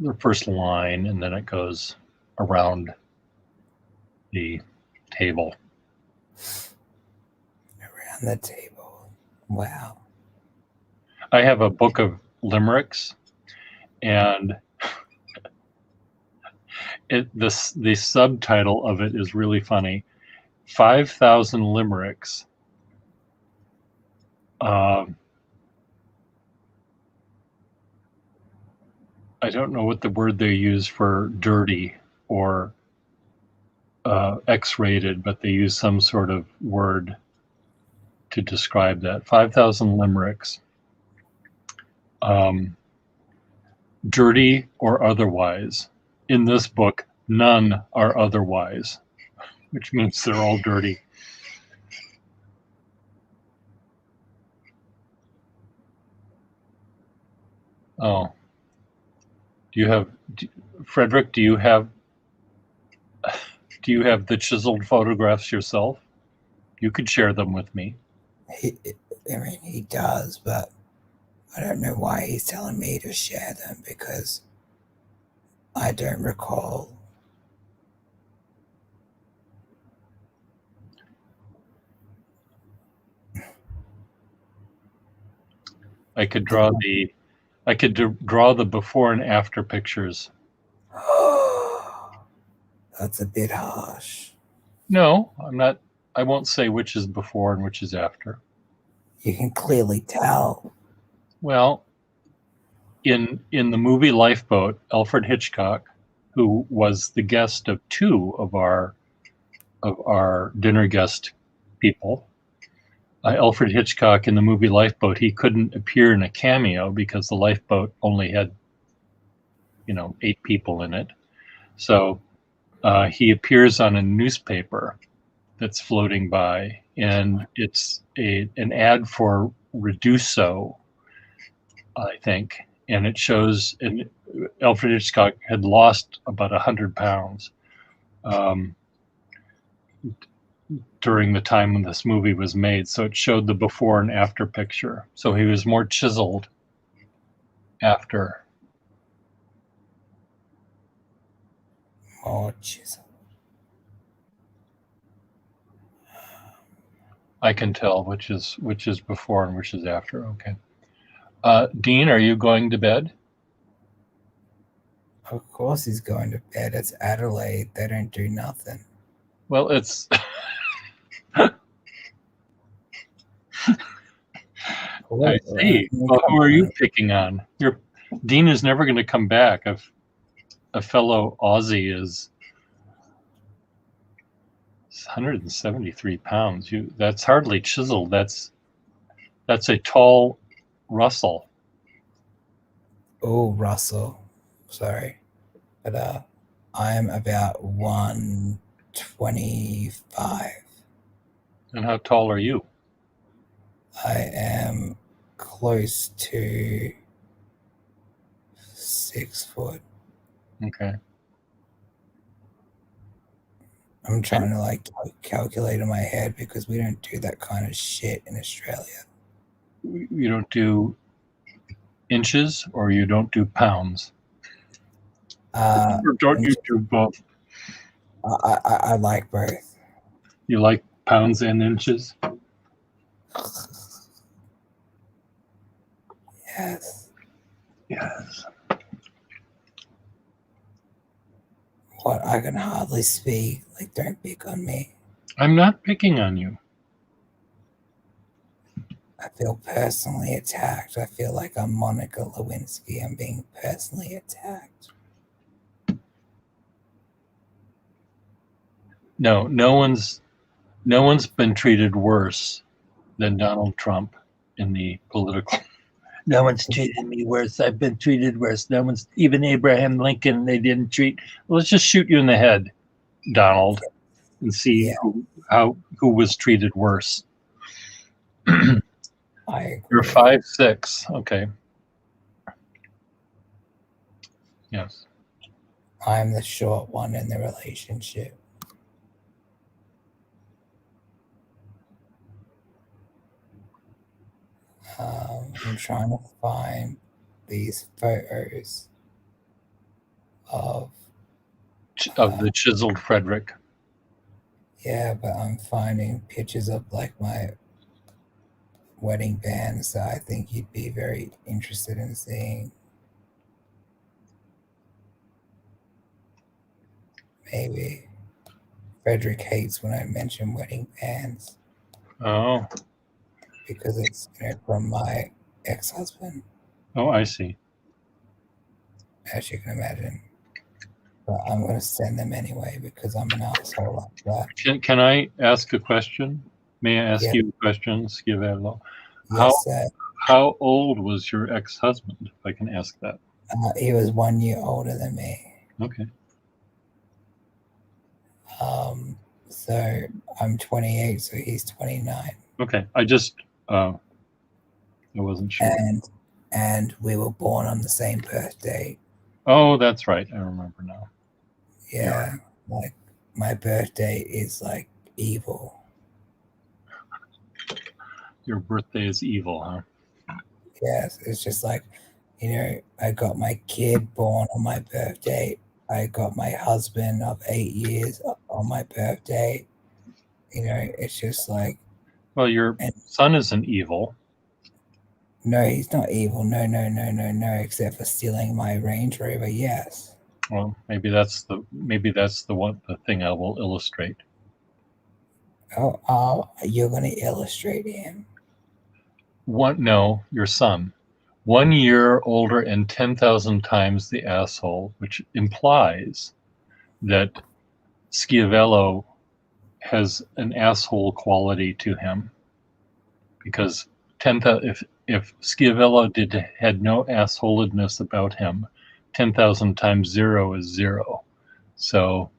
the first line, and then it goes around the table. Around the table. Wow. I have a book of limericks, and the subtitle of it is really funny. 5,000 limericks. I don't know what the word they use for dirty or X-rated, but they use some sort of word to describe that. 5,000 limericks. Dirty or otherwise. In this book, none are otherwise, which means they're all dirty. Oh. Frederick, do you have the chiseled photographs yourself? You could share them with me. He does, but I don't know why he's telling me to share them, because I don't recall. I could draw the before and after pictures. That's a bit harsh. No, I'm not. I won't say which is before and which is after. You can clearly tell. Well, in the movie Lifeboat, Alfred Hitchcock, who was the guest of two of our dinner guest people, Alfred Hitchcock in the movie Lifeboat, he couldn't appear in a cameo because the lifeboat only had 8 people in it. So he appears on a newspaper that's floating by, and it's an ad for Reduso, I think, and it shows, and Alfred Hitchcock had lost about 100 pounds during the time when this movie was made. So it showed the before and after picture. So he was more chiseled after. More chiseled. I can tell which is before and which is after. Okay. Dean, are you going to bed? Of course he's going to bed. It's Adelaide. They don't do nothing. Well, it's I see. Well, who are you picking on? Dean is never going to come back. A fellow Aussie is 173 pounds. That's hardly chiseled. That's a tall Russell. Oh, Russell. Sorry. But I'm about 125. And how tall are you? I am close to 6 foot. Okay. I'm trying to calculate in my head, because we don't do that kind of shit in Australia. You don't do inches, or you don't do pounds? Or don't you do both? I like both. You like pounds and inches? Yes. Yes. What? I can hardly speak. Don't pick on me. I'm not picking on you. I feel personally attacked. I feel like I'm Monica Lewinsky. I'm being personally attacked. No one's been treated worse than Donald Trump in the political. No one's treated me worse. I've been treated worse. No one's, even Abraham Lincoln, they didn't treat. Let's just shoot you in the head, Donald, and see who was treated worse. I agree. You're 5'6". Okay. Yes. I'm the short one in the relationship. I'm trying to find these photos of the chiseled Frederick. yeah, but I'm finding pictures of like my wedding bands that I think you'd be very interested in seeing. Maybe Frederick hates when I mention wedding bands Oh, because it's from my ex-husband, oh, I see. as you can imagine. But I'm going to send them anyway because I'm an asshole like that. Can I ask a question? May I ask Yeah. you a question, Schiavello? Yes, sir. How old was your ex-husband, if I can ask that? He was 1 year older than me. Okay. So I'm 28, so he's 29. Okay. I wasn't sure. And we were born on the same birthday. Oh, that's right. I remember now. Yeah, like my birthday is like evil. Your birthday is evil, huh? Yes, it's just like, I got my kid born on my birthday. I got my husband of 8 years on my birthday. It's just like, Well, your son isn't evil. no, he's not evil. No, no, no, no, no, except for stealing my Range Rover. Yes. Well, maybe that's the thing I will illustrate. Oh, you're going to illustrate him. No, your son. 1 year older and 10,000 times the asshole, which implies that Schiavello has an asshole quality to him. Because if Schiavello had no assholedness about him, 10,000 times 0 is 0. So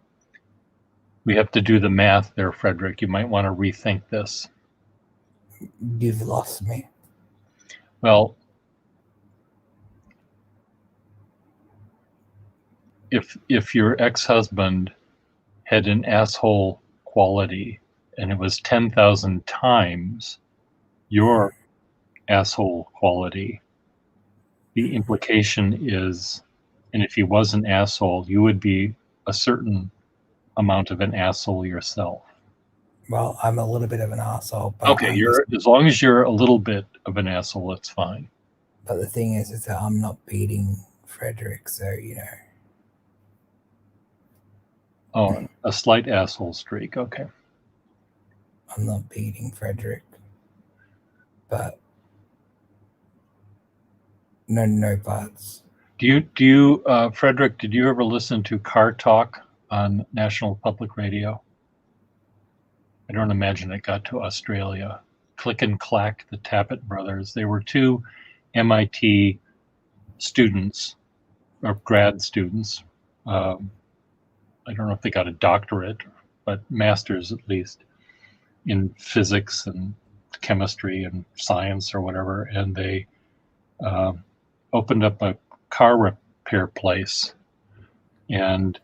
we have to do the math there, Frederick. You might want to rethink this. You've lost me. Well, if your ex-husband had an asshole quality and it was 10,000 times your asshole quality, the implication is, and if he was an asshole, you would be a certain amount of an asshole yourself. Well, I'm a little bit of an asshole, but Okay, as long as you're a little bit of an asshole, it's fine. But the thing is that I'm not beating Frederick, so Oh, a slight asshole streak. Okay. I'm not beating Frederick. But no buts. Do you, Frederick? Did you ever listen to Car Talk on National Public Radio? I don't imagine it got to Australia. Click and Clack, the Tappet brothers. They were two MIT students, or grad students. I don't know if they got a doctorate, but masters at least, in physics and chemistry and science or whatever. And they opened up a car repair place. And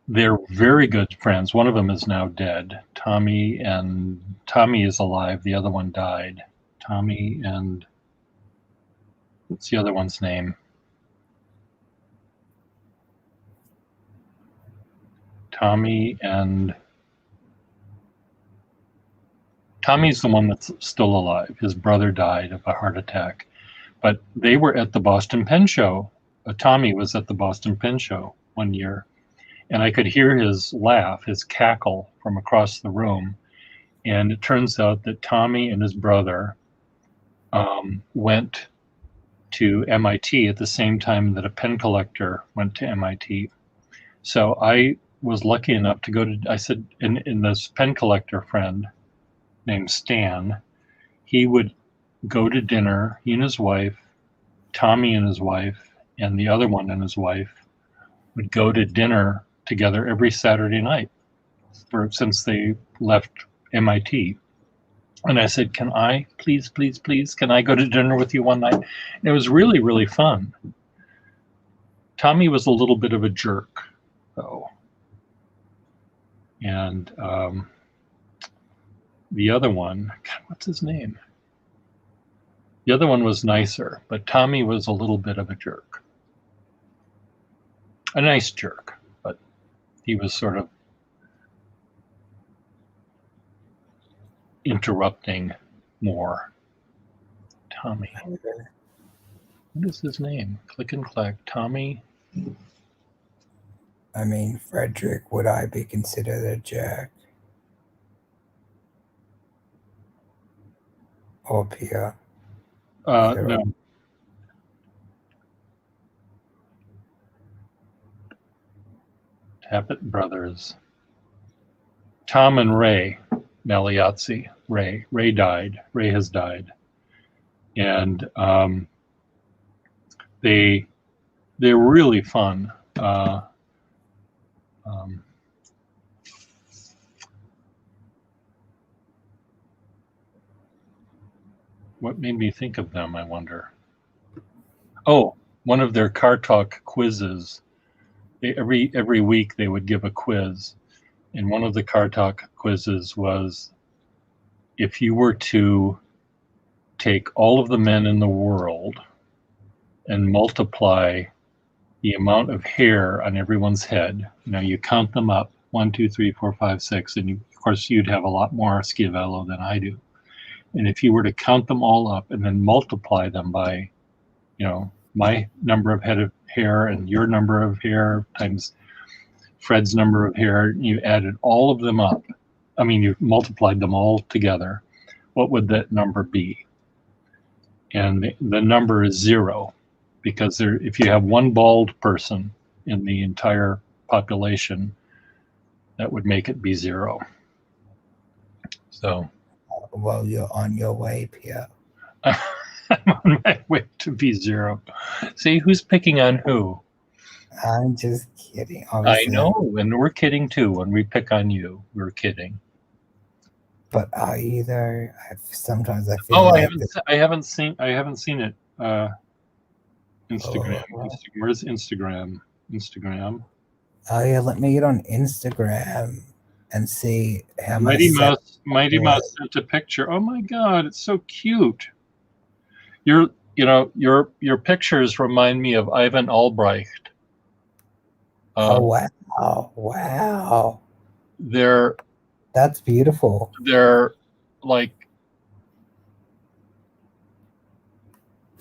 they're very good friends. One of them is now dead. Tommy is alive. The other one died. Tommy and what's the other one's name? Tommy's the one that's still alive. His brother died of a heart attack. But they were at the Boston Pen Show. Tommy was at the Boston Pen Show one year. And I could hear his laugh, his cackle from across the room. And it turns out that Tommy and his brother went to MIT at the same time that a pen collector went to MIT. So I was lucky enough to go to, I said, in this pen collector friend named Stan, he would go to dinner, he and his wife, Tommy and his wife, and the other one and his wife would go to dinner together every Saturday night since they left MIT. And I said, can I, please, can I go to dinner with you one night? And it was really, really fun. Tommy was a little bit of a jerk, though. And the other one, God, what's his name? The other one was nicer, but Tommy was a little bit of a jerk. A nice jerk, but he was sort of interrupting more. Tommy. What is his name? Click and clack. Tommy. I mean, Frederick, would I be considered a jerk? Or Pia? No. Tappet Brothers. Tom and Ray Magliozzi. Ray died. Ray has died. And they're really fun. What made me think of them, I wonder? Oh, one of their Car Talk quizzes. Every week they would give a quiz. And one of the Car Talk quizzes was, if you were to take all of the men in the world and multiply the amount of hair on everyone's head, you count them up, 1, 2, 3, 4, 5, 6, and of course you'd have a lot more Schiavello than I do. And if you were to count them all up and then multiply them by, my number of head of hair and your number of hair times Fred's number of hair, you added all of them up. I mean, you multiplied them all together. What would that number be? And the number is 0, because if you have one bald person in the entire population, that would make it be 0. So. Well, you're on your way, Pia. I'm on my way to be 0. See, who's picking on who? I'm just kidding. Obviously, I know, and we're kidding too. When we pick on you, we're kidding. But are you though? Sometimes I feel. Oh, like I haven't seen it. Instagram. Where's Instagram? Instagram. Oh yeah, let me get on Instagram and see how much. Mighty Mouse sent a picture. Oh my God, it's so cute. Your pictures remind me of Ivan Albrecht. Oh wow! That's beautiful. They're like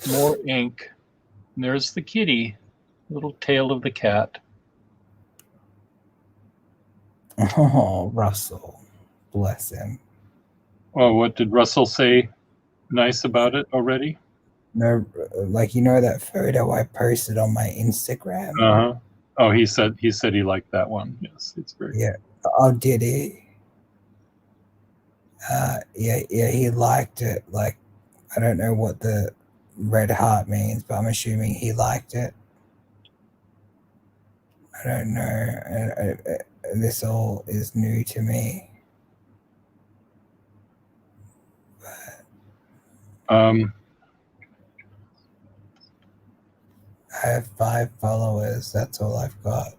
more ink. And there's the kitty, little tail of the cat. Oh, Russell, bless him. Oh, what did Russell say nice about it already? No, like that photo I posted on my Instagram. Uh-huh. Oh, he said he liked that one. Yes, it's very. Yeah. Oh, did he? Yeah, he liked it. Like, I don't know what the red heart means, but I'm assuming he liked it. I don't know. This all is new to me. But, I have 5 followers. That's all I've got.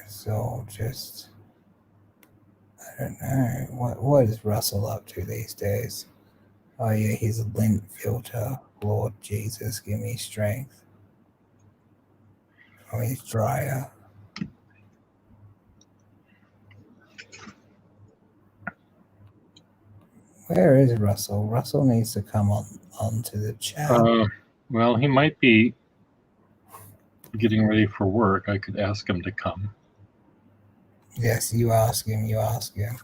So just, I don't know. What is Russell up to these days? Oh yeah, he's a lint filter. Lord Jesus, give me strength. Oh, he's dryer. Where is Russell? Russell needs to come on to the chat. Well, he might be getting ready for work. I could ask him to come. Yes, you ask him. You ask him.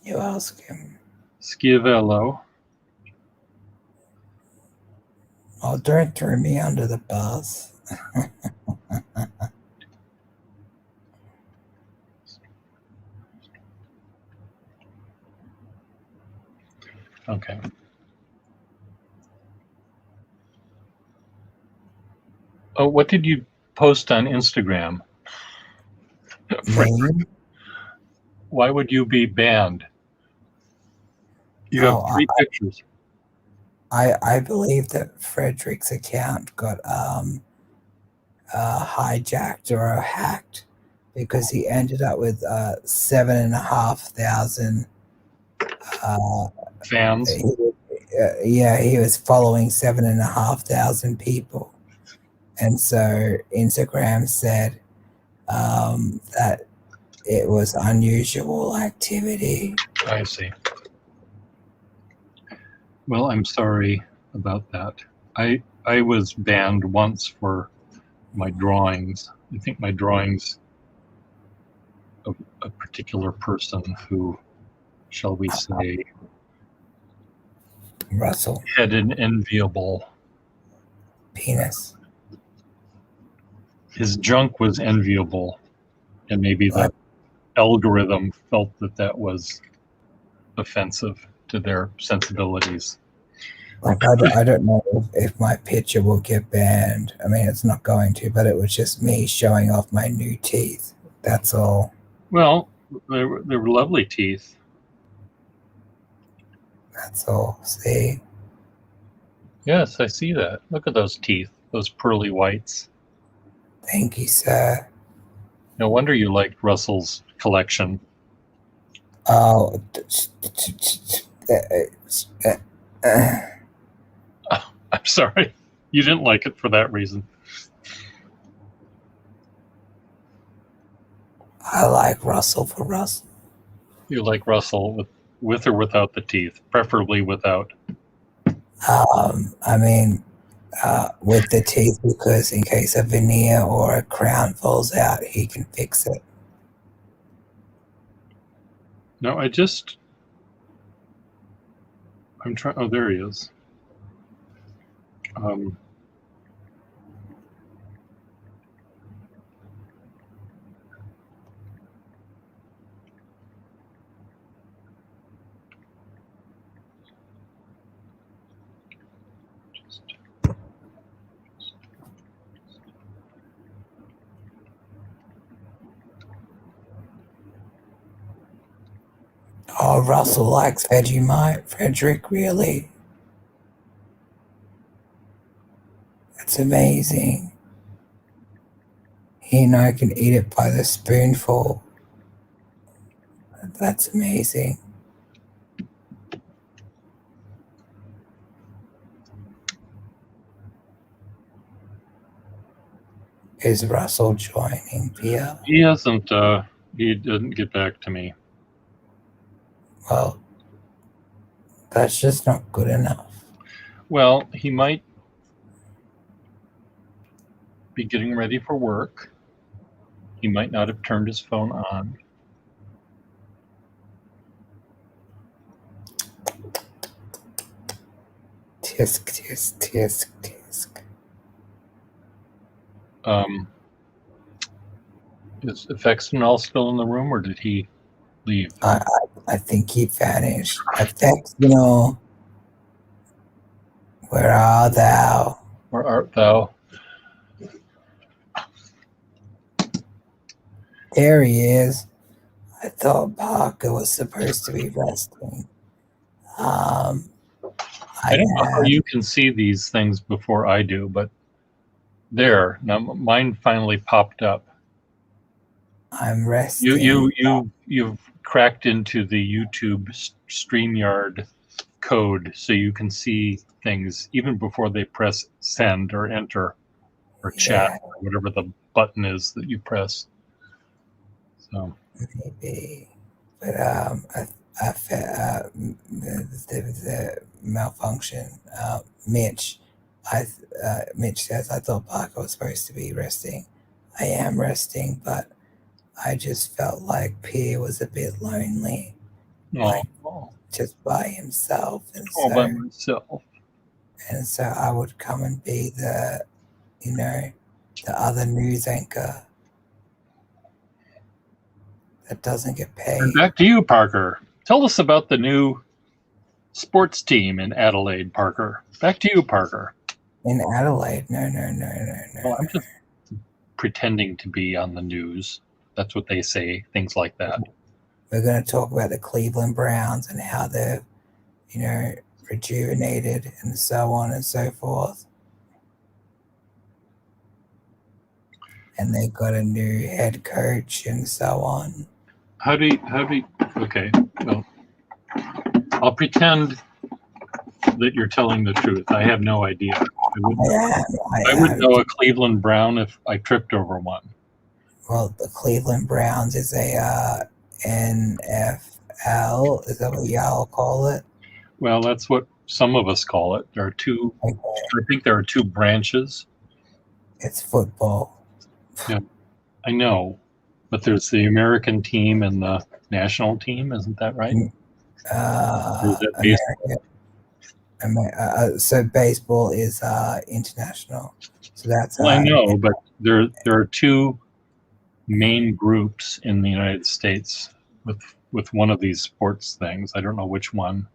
You ask him. Schiavello. Oh, don't throw me under the bus. Okay. Oh, what did you post on Instagram? Why would you be banned? You have 3 pictures. I believe that Frederick's account got hijacked or hacked because he ended up with 7,500. Fans. He was following 7,500 people, and so Instagram said that it was unusual activity. I see. Well, I'm sorry about that. I was banned once for my drawings. I think my drawings of a particular person who, shall we say, Russell had an enviable. penis. His junk was enviable, and maybe the algorithm felt that that was offensive to their sensibilities. Like I don't know if my picture will get banned. I mean, it's not going to, but it was just me showing off my new teeth. That's all. Well, they were lovely teeth. That's all. See? Yes, I see that. Look at those teeth, those pearly whites. Thank you, sir. No wonder you liked Russell's collection. Oh, I'm sorry. You didn't like it for that reason. I like Russell for Russell. You like Russell with or without the teeth, preferably without. I mean, with the teeth, because in case a veneer or a crown falls out, he can fix it. No, I'm trying. Oh, there he is. Oh, Russell likes Vegemite. Frederick, really? That's amazing. He and I can eat it by the spoonful. That's amazing. Is Russell joining via? He hasn't. He didn't get back to me. Well, that's just not good enough. Well, he might be getting ready for work. He might not have turned his phone on. Tisk, tisk, tisk, tisk. Is Effextinol still in the room, or did he leave? I think he vanished. Effextinol, where art thou? Where art thou? There he is. I thought Parker was supposed to be resting. I don't know how you can see these things before I do, but there. Now mine finally popped up. I'm resting. You've cracked into the YouTube StreamYard code, so you can see things even before they press send or enter or chat or whatever the button is that you press. So maybe, but the malfunction. Mitch says, I thought Parker was supposed to be resting. I am resting, but I just felt like Pierre was a bit lonely, just by himself, and all by myself. And so I would come and be the other news anchor that doesn't get paid. And back to you, Parker. Tell us about the new sports team in Adelaide, Parker. Back to you, Parker. In Adelaide? No. Well, I'm just pretending to be on the news. That's what they say, things like that. We're going to talk about the Cleveland Browns and how they've, rejuvenated and so on and so forth. And they got a new head coach and so on. How do you, okay, well, I'll pretend that you're telling the truth. I have no idea. I would know a Cleveland Brown if I tripped over one. Well, the Cleveland Browns is a NFL. Is that what y'all call it? Well, that's what some of us call it. There are two. Okay. I think there are two branches. It's football. Yeah, I know, but there's the American team and the national team. Isn't that right? So baseball is international. So that's. Well, I know, but there are two main groups in the United States with one of these sports things. I don't know which one.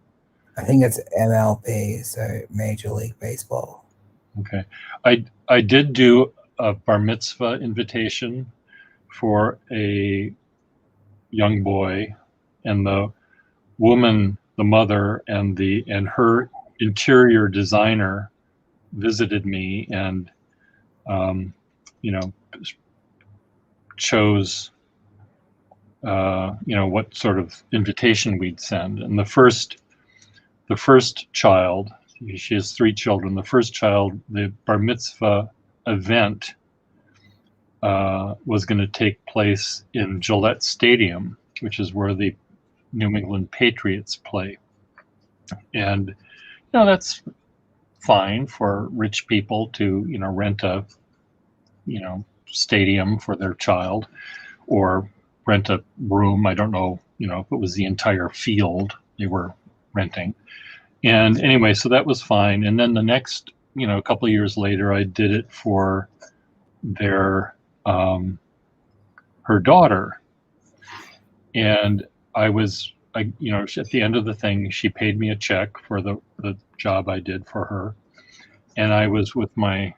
I think it's MLB, so Major League Baseball. Okay, I did do a bar mitzvah invitation for a young boy, and the woman, the mother, and her interior designer visited me and chose what sort of invitation we'd send. And the first child, she has 3 children, the first child, the bar mitzvah event was going to take place in Gillette Stadium, which is where the New England Patriots play. And that's fine for rich people to rent a stadium for their child, or rent a room. I don't know if it was the entire field they were renting. And anyway, so that was fine. And then the next a couple of years later, I did it for their her daughter. And at the end of the thing, she paid me a check for the job I did for her. And I was with my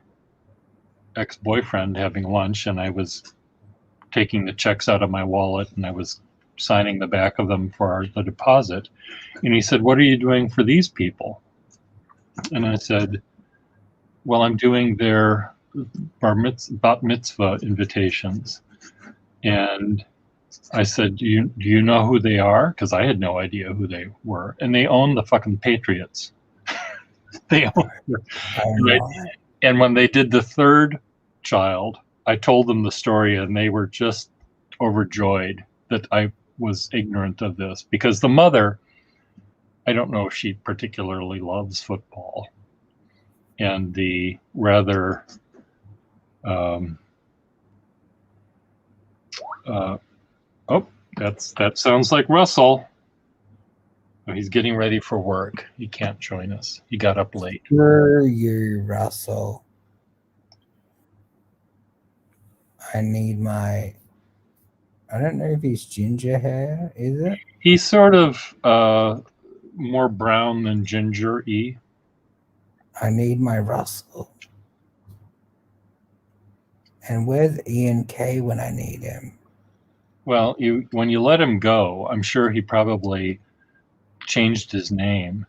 ex-boyfriend having lunch, and I was taking the checks out of my wallet, and I was signing the back of them for the deposit. And he said, "What are you doing for these people?" And I said, "Well, I'm doing their bat mitzvah invitations." And I said, do you know who they are? Because I had no idea who they were. And they own the fucking Patriots. They own right? And when they did the third child, I told them the story, and they were just overjoyed that I was ignorant of this, because the mother, I don't know if she particularly loves football, and the rather that sounds like Russell. Oh, he's getting ready for work. He can't join us. He got up late. Screw you, Russell. I don't know if he's ginger hair, is it? He's sort of more brown than ginger-y. I need my Russell. And where's Ian K when I need him? Well, when you let him go, I'm sure he probably changed his name.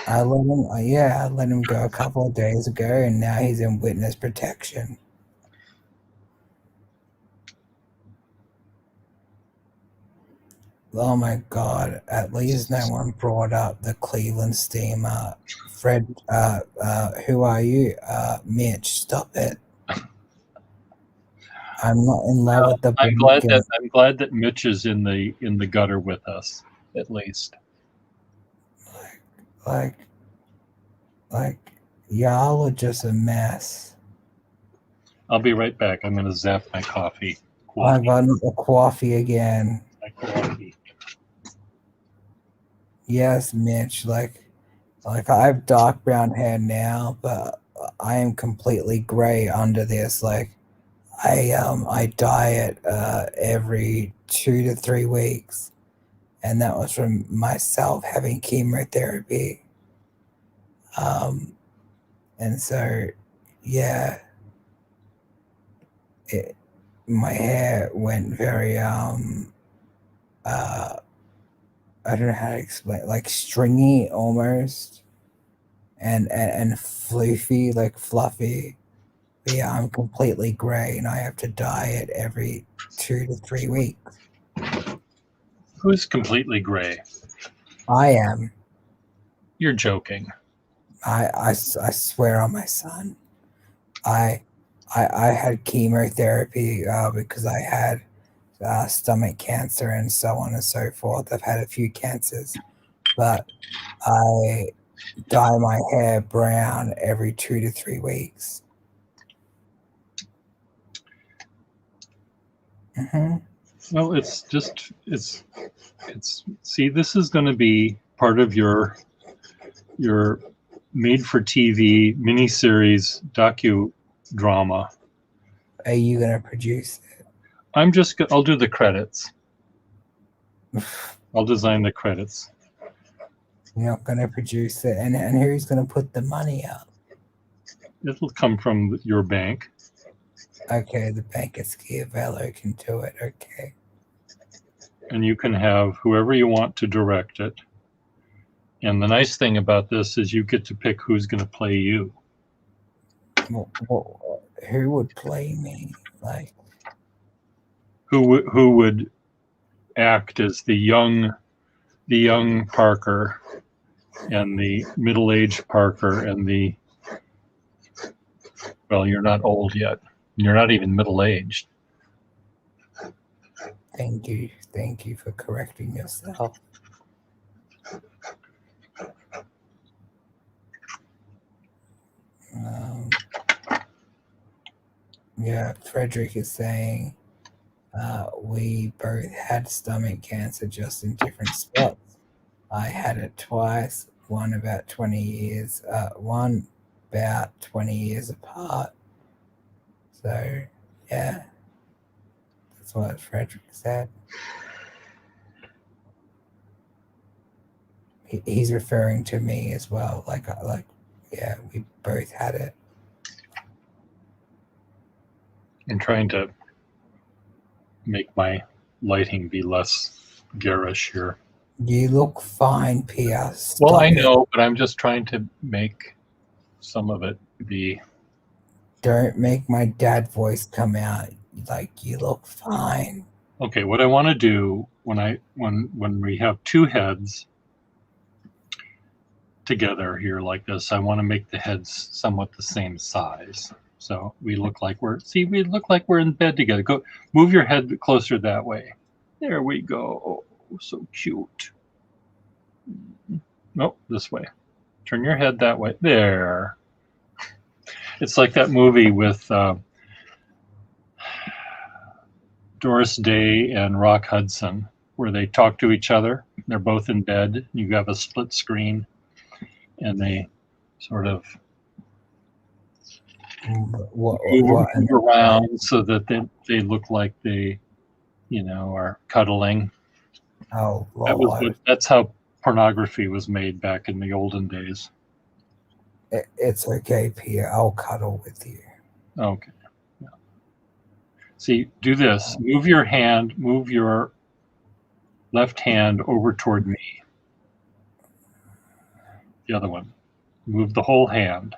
I let him go a couple of days ago, and now he's in witness protection. Oh my God, at least no one brought up the Cleveland Steamer. Fred, who are you? Mitch, stop it. I'm not in love with the. I'm glad that Mitch is in the gutter with us, at least. Like y'all are just a mess. I'll be right back. I'm gonna zap my coffee. I got a coffee again. My coffee. Yes, Mitch. Like I have dark brown hair now, but I am completely gray under this. Like I dye it every 2 to 3 weeks, and that was from myself having chemotherapy. And so, yeah, my hair went very I don't know how to explain, like stringy almost. and floofy, like fluffy. But yeah, I'm completely grey, and I have to dye it every 2 to 3 weeks. Who's completely gray? I am. You're joking. I swear on my son. I had chemotherapy because I had stomach cancer and so on and so forth. I've had a few cancers, but I dye my hair brown every 2 to 3 weeks. Hmm. Well, it's see, this is going to be part of your made for TV miniseries docudrama. Are you gonna produce I'll do the credits. it? I'll design the credits. You're not gonna produce it, and who's gonna put the money up? It'll come from your bank. Okay, the bank at Schiavello can do it. Okay. And you can have whoever you want to direct it. And the nice thing about this is you get to pick who's going to play you. Well, who would play me? Like, Who would act as the young Parker and the middle-aged Parker and the, well, you're not old yet. You're not even middle-aged. thank you for correcting yourself. Yeah, Frederick is saying we both had stomach cancer, just in different spots. I had it twice, one about 20 years apart. So, yeah, that's what Frederick said. He's referring to me as well. Like, yeah, we both had it. I'm trying to make my lighting be less garish here. You look fine, Pia. Well, I know, but I'm just trying to make some of it be. Don't make my dad voice come out. Like, you look fine. Okay, what I want to do when we have two heads together here like this, I want to make the heads somewhat the same size. So we look like we're in bed together. Go move your head closer that way. There we go. Oh, so cute. Nope, this way. Turn your head that way. There. It's like that movie with Doris Day and Rock Hudson, where they talk to each other. They're both in bed. You have a split screen, and they sort of move around so that they look like they, are cuddling. Oh, Lord. That's how pornography was made back in the olden days. It's okay, Pia. I'll cuddle with you. Okay. Yeah. See, do this. Move your left hand over toward me. The other one. Move the whole hand.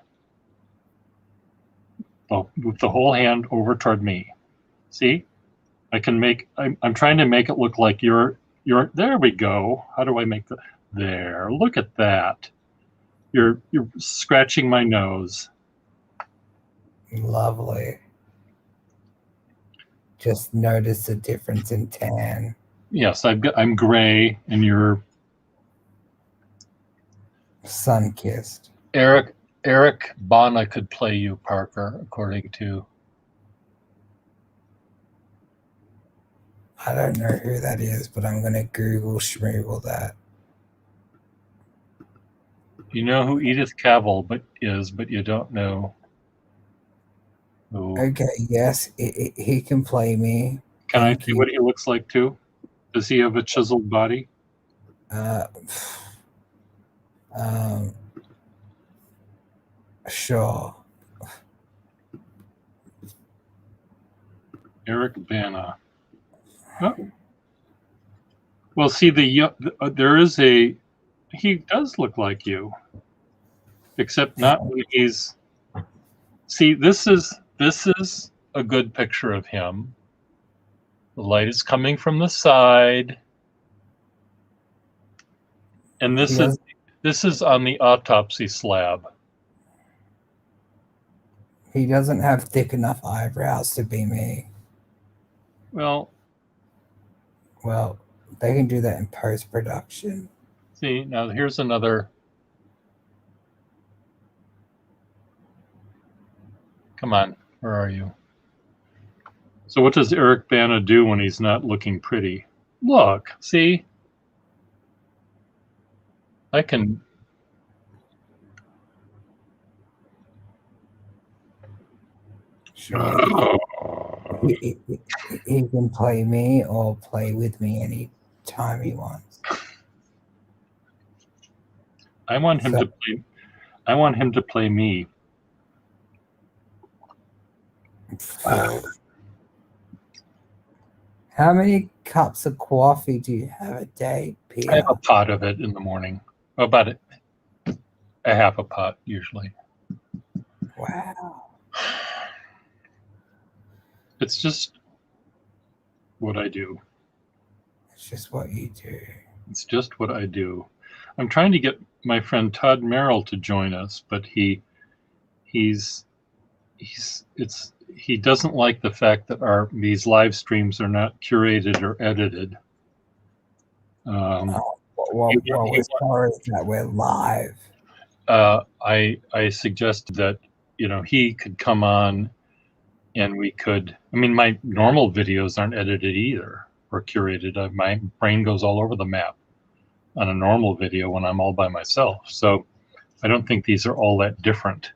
Move the whole hand over toward me. See? I'm trying to make it look like you're there we go. How do I make there? Look at that. You're scratching my nose. Lovely. Just notice the difference in tan. Yes, I'm gray and you're sun-kissed. Eric Bana could play you, Parker, according to. I don't know who that is, but I'm going to Google schmoogle that. You know who Edith Cavell is, but you don't know who. Okay, yes, he can play me. Can I see what he looks like too? Does he have a chiseled body? Sure. Eric Bana. Oh. Well, see, there is he does look like you, Except not when he's. See, this is a good picture of him. The light is coming from the side, and this is on the autopsy slab. He doesn't have thick enough eyebrows to be me. Well, they can do that in post-production. see, now here's another. Come on, where are you? So what does Eric Bana do when he's not looking pretty? Look, see? I can. Sure. He can play me or play with me any time he wants. I want him to play. I want him to play me. How many cups of coffee do you have a day, Peter? I have a pot of it in the morning. About a half a pot usually. Wow. It's just what I do. It's just what you do. It's just what I do. I'm trying to get my friend Todd Merrill to join us, but he doesn't like the fact that these live streams are not curated or edited. As far as that we're live. I suggested that he could come on and we could. I mean, my normal videos aren't edited either or curated. My brain goes all over the map on a normal video when I'm all by myself. So I don't think these are all that different.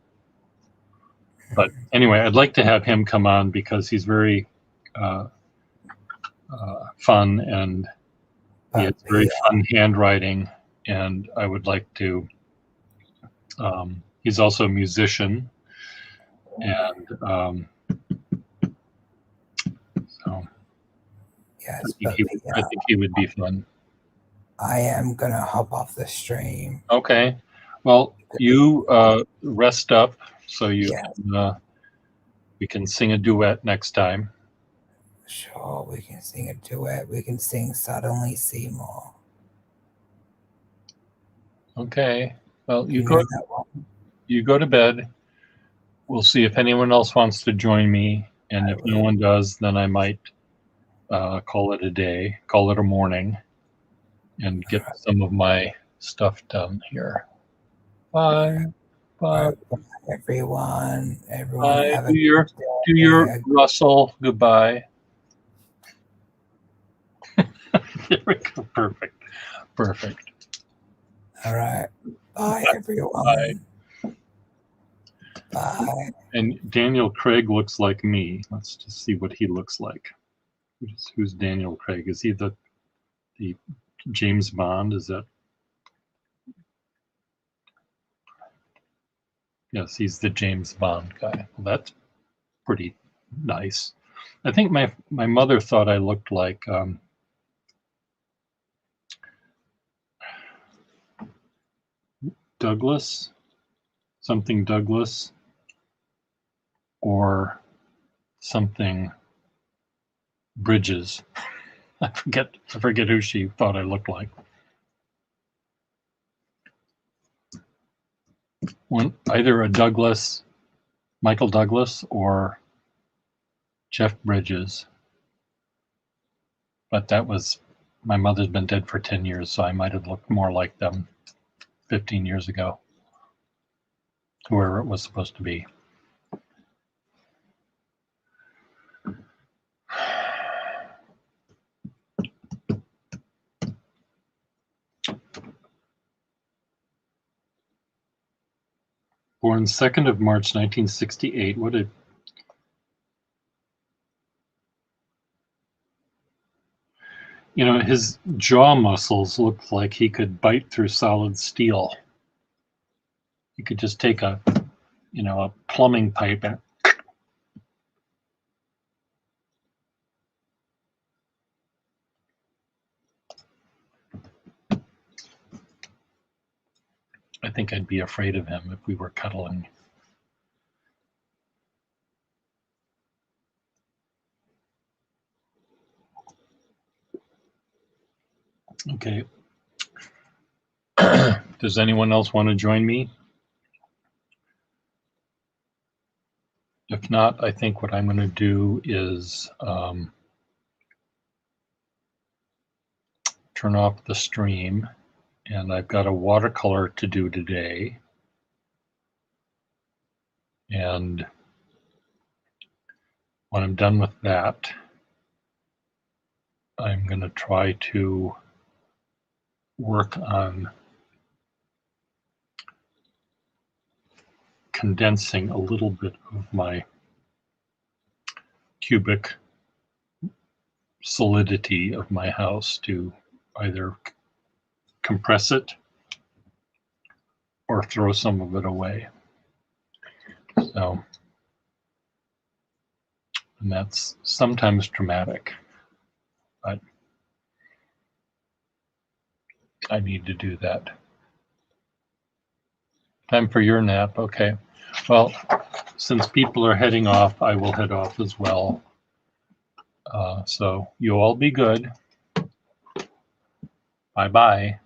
But anyway, I'd like to have him come on because he's very fun and he has very fun handwriting. And I would like to. He's also a musician, and so yes, I think he would be fun. I am gonna hop off the stream. Okay. Well, you rest up so you can, we can sing a duet next time. Sure, we can sing a duet. We can sing Suddenly Seymour. Okay. Well, you go to bed. We'll see if anyone else wants to join me, and if no one does, then I might call it a day, call it a morning, and get some of my stuff done here. Bye. Bye. Bye, everyone. Bye. Do your Russell goodbye. There we go. Perfect. All right. Bye, everyone. Bye. Bye. And Daniel Craig looks like me. Let's just see what he looks like. Who's Daniel Craig? Is he the James Bond? Is that? Yes, he's the James Bond guy. Well, that's pretty nice. I think my mother thought I looked like Douglas, something Douglas, or something Bridges. I forget who she thought I looked like. Either a Douglas, Michael Douglas, or Jeff Bridges. But that was, my mother's been dead for 10 years, so I might have looked more like them 15 years ago, whoever it was supposed to be. Born 2nd of March, 1968. His jaw muscles look like he could bite through solid steel. He could just take a plumbing pipe and I think I'd be afraid of him if we were cuddling. Okay. Does anyone else want to join me? If not, I think what I'm going to do is turn off the stream, and I've got a watercolor to do today. And when I'm done with that, I'm going to try to work on condensing a little bit of my cubic solidity of my house to either compress it or throw some of it away. So, and that's sometimes traumatic, but I need to do that. Time for your nap. Okay. Well, since people are heading off, I will head off as well. So you all be good. Bye-bye.